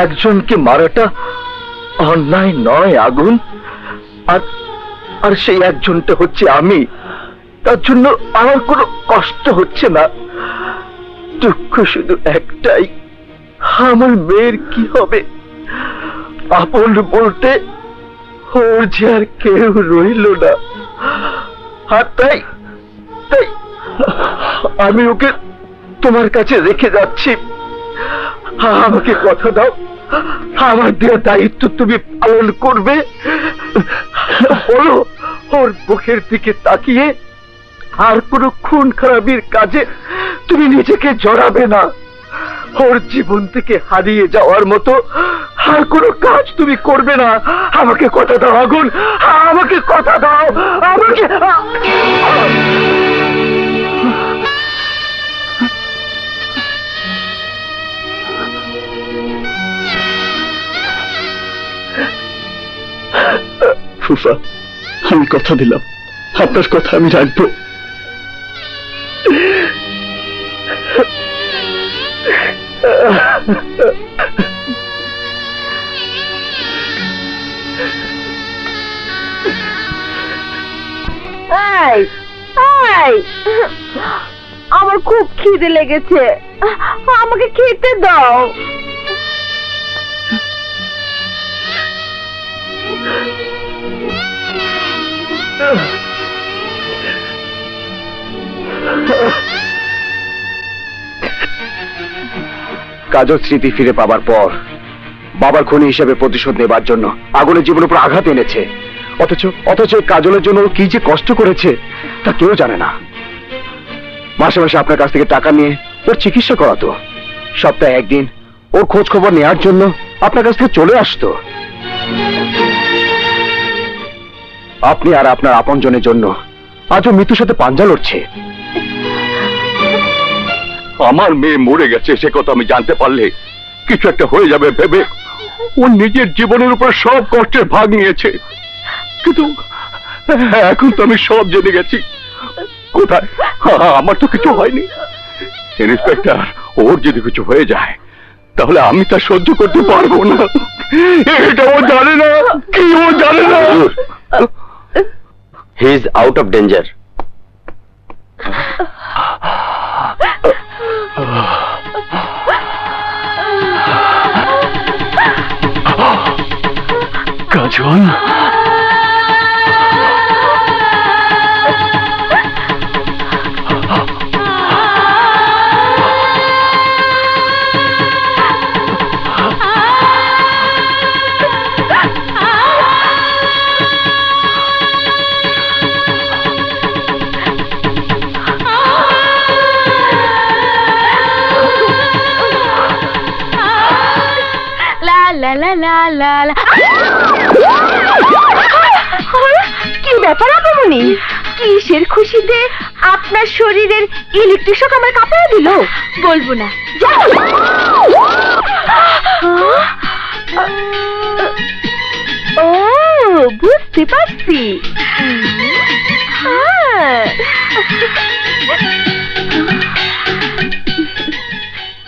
একজনকে মারাটা অন্যায় নয় আগুন? আর সেই একজনটা হচ্ছে আমি। তার জন্য আমার কোনো কষ্ট হচ্ছে না। দুঃখ শুধু একটাই, আমার মেয়ের কি হবে? আপন বলতে ওর যে আর কেউ রইল না। আর তাই আমি ওকে তোমার কাছে রেখে যাচ্ছি। আমাকে কথা দাও, আমার দেওয়া দায়িত্ব তুমি পালন করবে। বলো, ওর মুখের দিকে তাকিয়ে আর কোনো খুন খারাপির কাজে তুমি নিজেকে জড়াবে না। ওর জীবন থেকে হারিয়ে যাওয়ার মতো আর কোনো কাজ তুমি করবে না। আমাকে কথা দাও আগুন, আমাকে কথা দাও। আমাকে ফুফা, আমি কথা দিলাম, আপনার কথা আমি রাখবো। আমার আমার খুব খিদে লেগেছে, আমাকে খেতে দাও। কাজল স্মৃতি ফিরে পাবার পর বাবার খুনি হিসেবে প্রতিশোধ নেবার জন্য আগুনের জীবনের উপর আঘাত এনেছে। অথচ কাজলের জন্য ও কি যে কষ্ট করেছে তা কেউ জানে না। মাসে মাসে আপনার কাছ থেকে টাকা নিয়ে ওর চিকিৎসা করাতো, সপ্তাহে একদিন ওর খোঁজ খবর নেওয়ার জন্য আপনার কাছ থেকে চলে আসতো। আপনি আর আপনার আপনজনের জন্য আজও মৃত্যুর সাথে পাঞ্জা লড়ছে। আমার মেয়ে মরে গেছে সে কথা আমি জানতে পারলে কিছু একটা হয়ে যাবে ভেবে ও নিজের জীবনের উপর সব কষ্টের ভাগ নিয়েছে, কিন্তু এখন তো আমি সব জেনে গেছি। কোথায়? আমার তো কিছু হয়নি। ইন্সপেক্টর, ওর যদি কিছু হয়ে যায় তাহলে আমি তা সহ্য করতে পারবো না। এটা ও জানে না, কি ও জানে না। He is out of danger. Kajal, কি ব্যাপার আপামনি? কিসের খুশিতে আপনার শরীরের ইলেকট্রিক শক আমার কাঁপিয়ে দিল? বলবো না, যাও। ও, বুঝতে পারছি।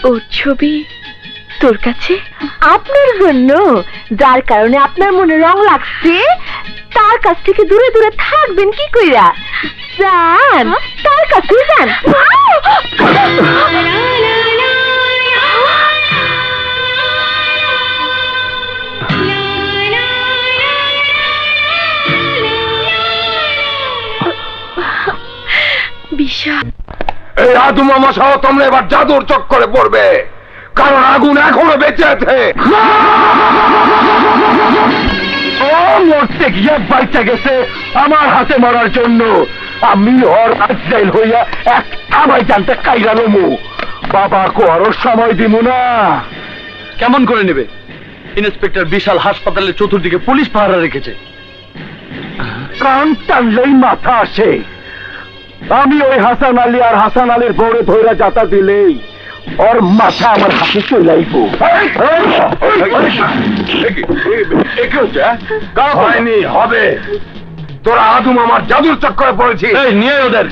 ওর ছবি তোর কাছে? আপনার জন্য, যার কারণে আপনার মনে রং লাগছে তার কাছ থেকে দূরে দূরে থাকবেন কি কইরা? যান, তার কাছে যান। বিশাল, এই আদু মামা সহ তোমরা এবার জাদুর চক্করে পড়বে, কারণ আগুন এখনো বেঁচে আছে। ও মরতে গিয়ে বাইচা গেছে আমার হাতে মরার জন্য। আমি ওর আজরাইল হইয়া এক আমায় জানতে কাইরালমু। বাবাকে আরো সময় দিব না। কেমন করে নেবে? ইন্সপেক্টর বিশাল হাসপাতালের চতুর্দিকে পুলিশ পাহারা রেখেছে। কান টানলেই মাথা আসে। আমি ওই হাসান আলী আর হাসান আলীর বউরে ধৈরা যাতা দিলেই ওর মাথা আমার হাতে চলে আইব। হয়নি, হবে। তোরা আদম আমার জাদুর চক্করে পড়েছি। নিয়ে ওদের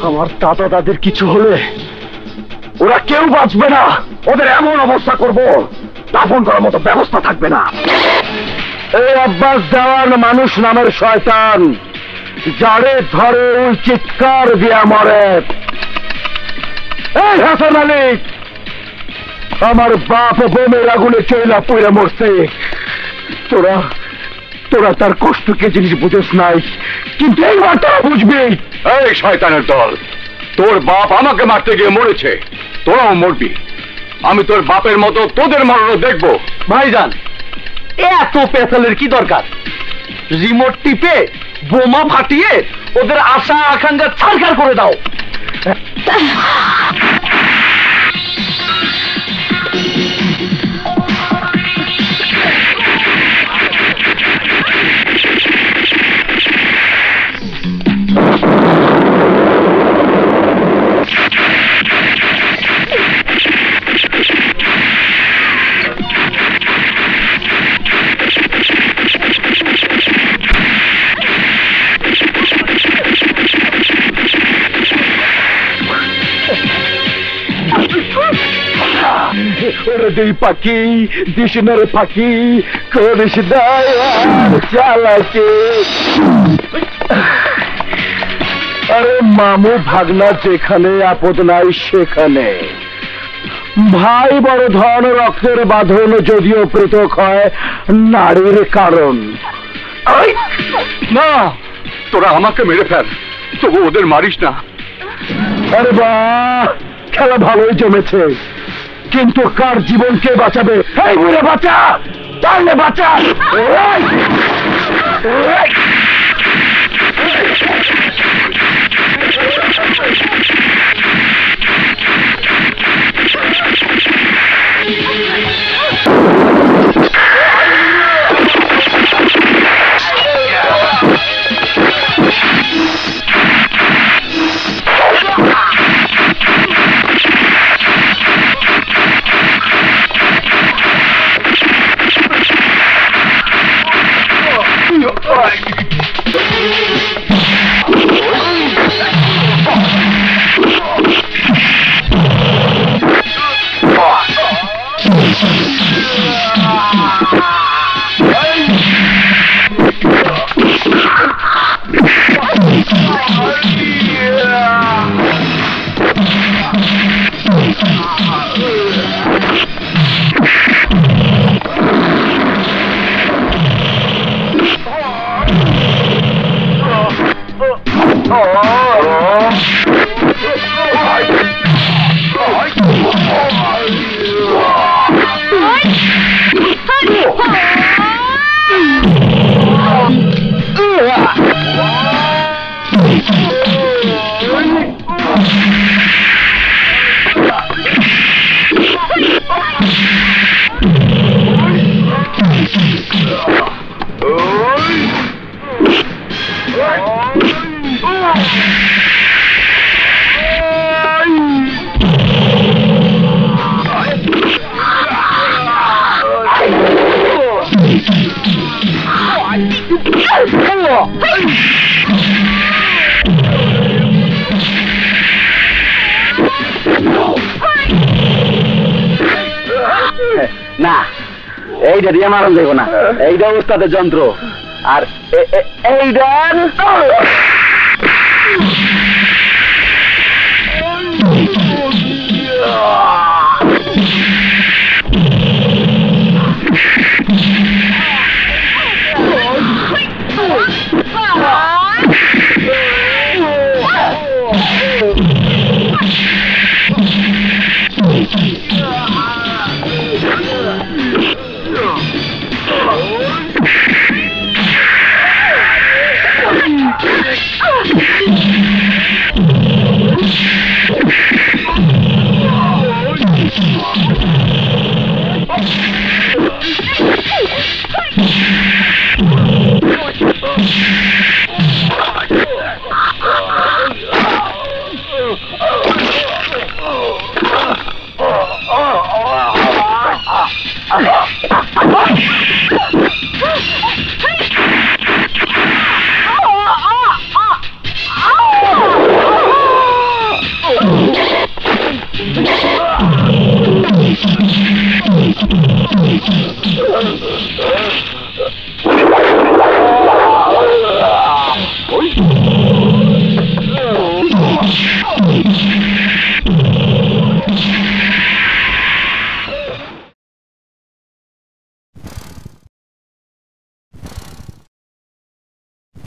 আমার দাদা দাদির কিছু হলে ওরা কেউ বাঁচবে না। ওদের এমন অবস্থা করব দাফন করার মতো ব্যবস্থা থাকবে না। এই আব্বাস দেওয়ান মানুষ নামের শয়তান, যারে ধরে ওই চিৎকার দিয়া মরে। এই হাসান আলী, আমার বাপ বোমের আগুনে চইলা পইরা মরছে। তোরা তোরা তার কষ্ট কে জিনিস বুঝোস নাই, কিন্তু এইবার তোরা বুঝবি। এই শয়তানের দল, তোর বাপ আমাকে মারতে গিয়ে মরেছে, তোরাও মরবি। আমি তোর বাপের মতো তোদের মরণও দেখবো। ভাইজান, এত পেছালের কি দরকার? রিমোট টিপে বোমা ফাটিয়ে ওদের আশা আকাঙ্ক্ষা ছারখার করে দাও। ওরে দুই পাখি দিশনের পাখি করিস দয়াল চালাকি। আরে মামু ভাগনা যেখানে আপদ নাই সেখানে, ভাই বড় ধন রক্তের বাঁধন যদিও পৃথক হয় নারীর কারণ। না, তোরা আমাকে মেরে ফেল, তবু ওদের মারিস না। আরে বাহ, খেলা ভালোই জমেছে, কিন্তু কার জীবন কে বাঁচাবে? এই বুড়ে বাঁচা, তাহলে বাঁচা। না, এইটা দিয়ে মারণ দেব না, এইটা উস্তাদের যন্ত্র। আর এইটা